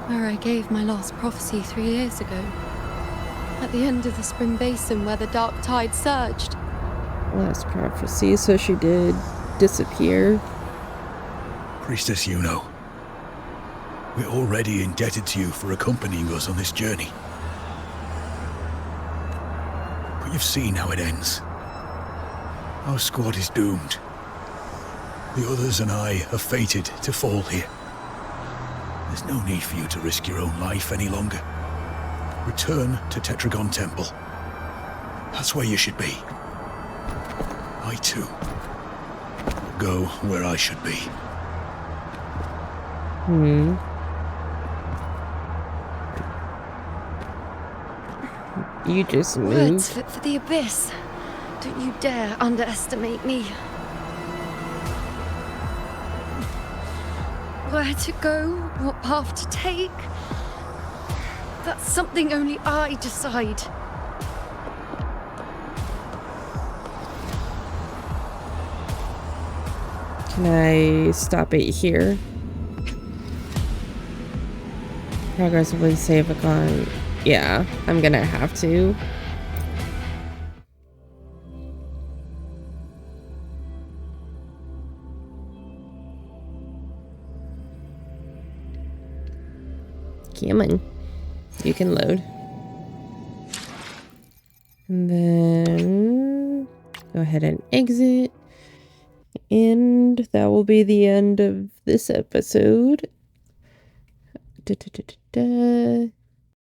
where I gave my last prophecy 3 years ago. At the end of the spring basin where the dark tide surged. Last prophecy, so she did disappear. Priestess Iuno, we're already indebted to you for accompanying us on this journey. But you've seen how it ends. Our squad is doomed. The others and I are fated to fall here. There's no need for you to risk your own life any longer. Return to Tetragon Temple. That's where you should be. I too will go where I should be. You just moved. Words fit for the abyss. Don't you dare underestimate me. Where to go, what path to take, that's something only I decide. Can I stop it here? Progressively save a con. Yeah, I'm gonna have to. Come on. You can load. And then go ahead and exit. And that will be the end of this episode.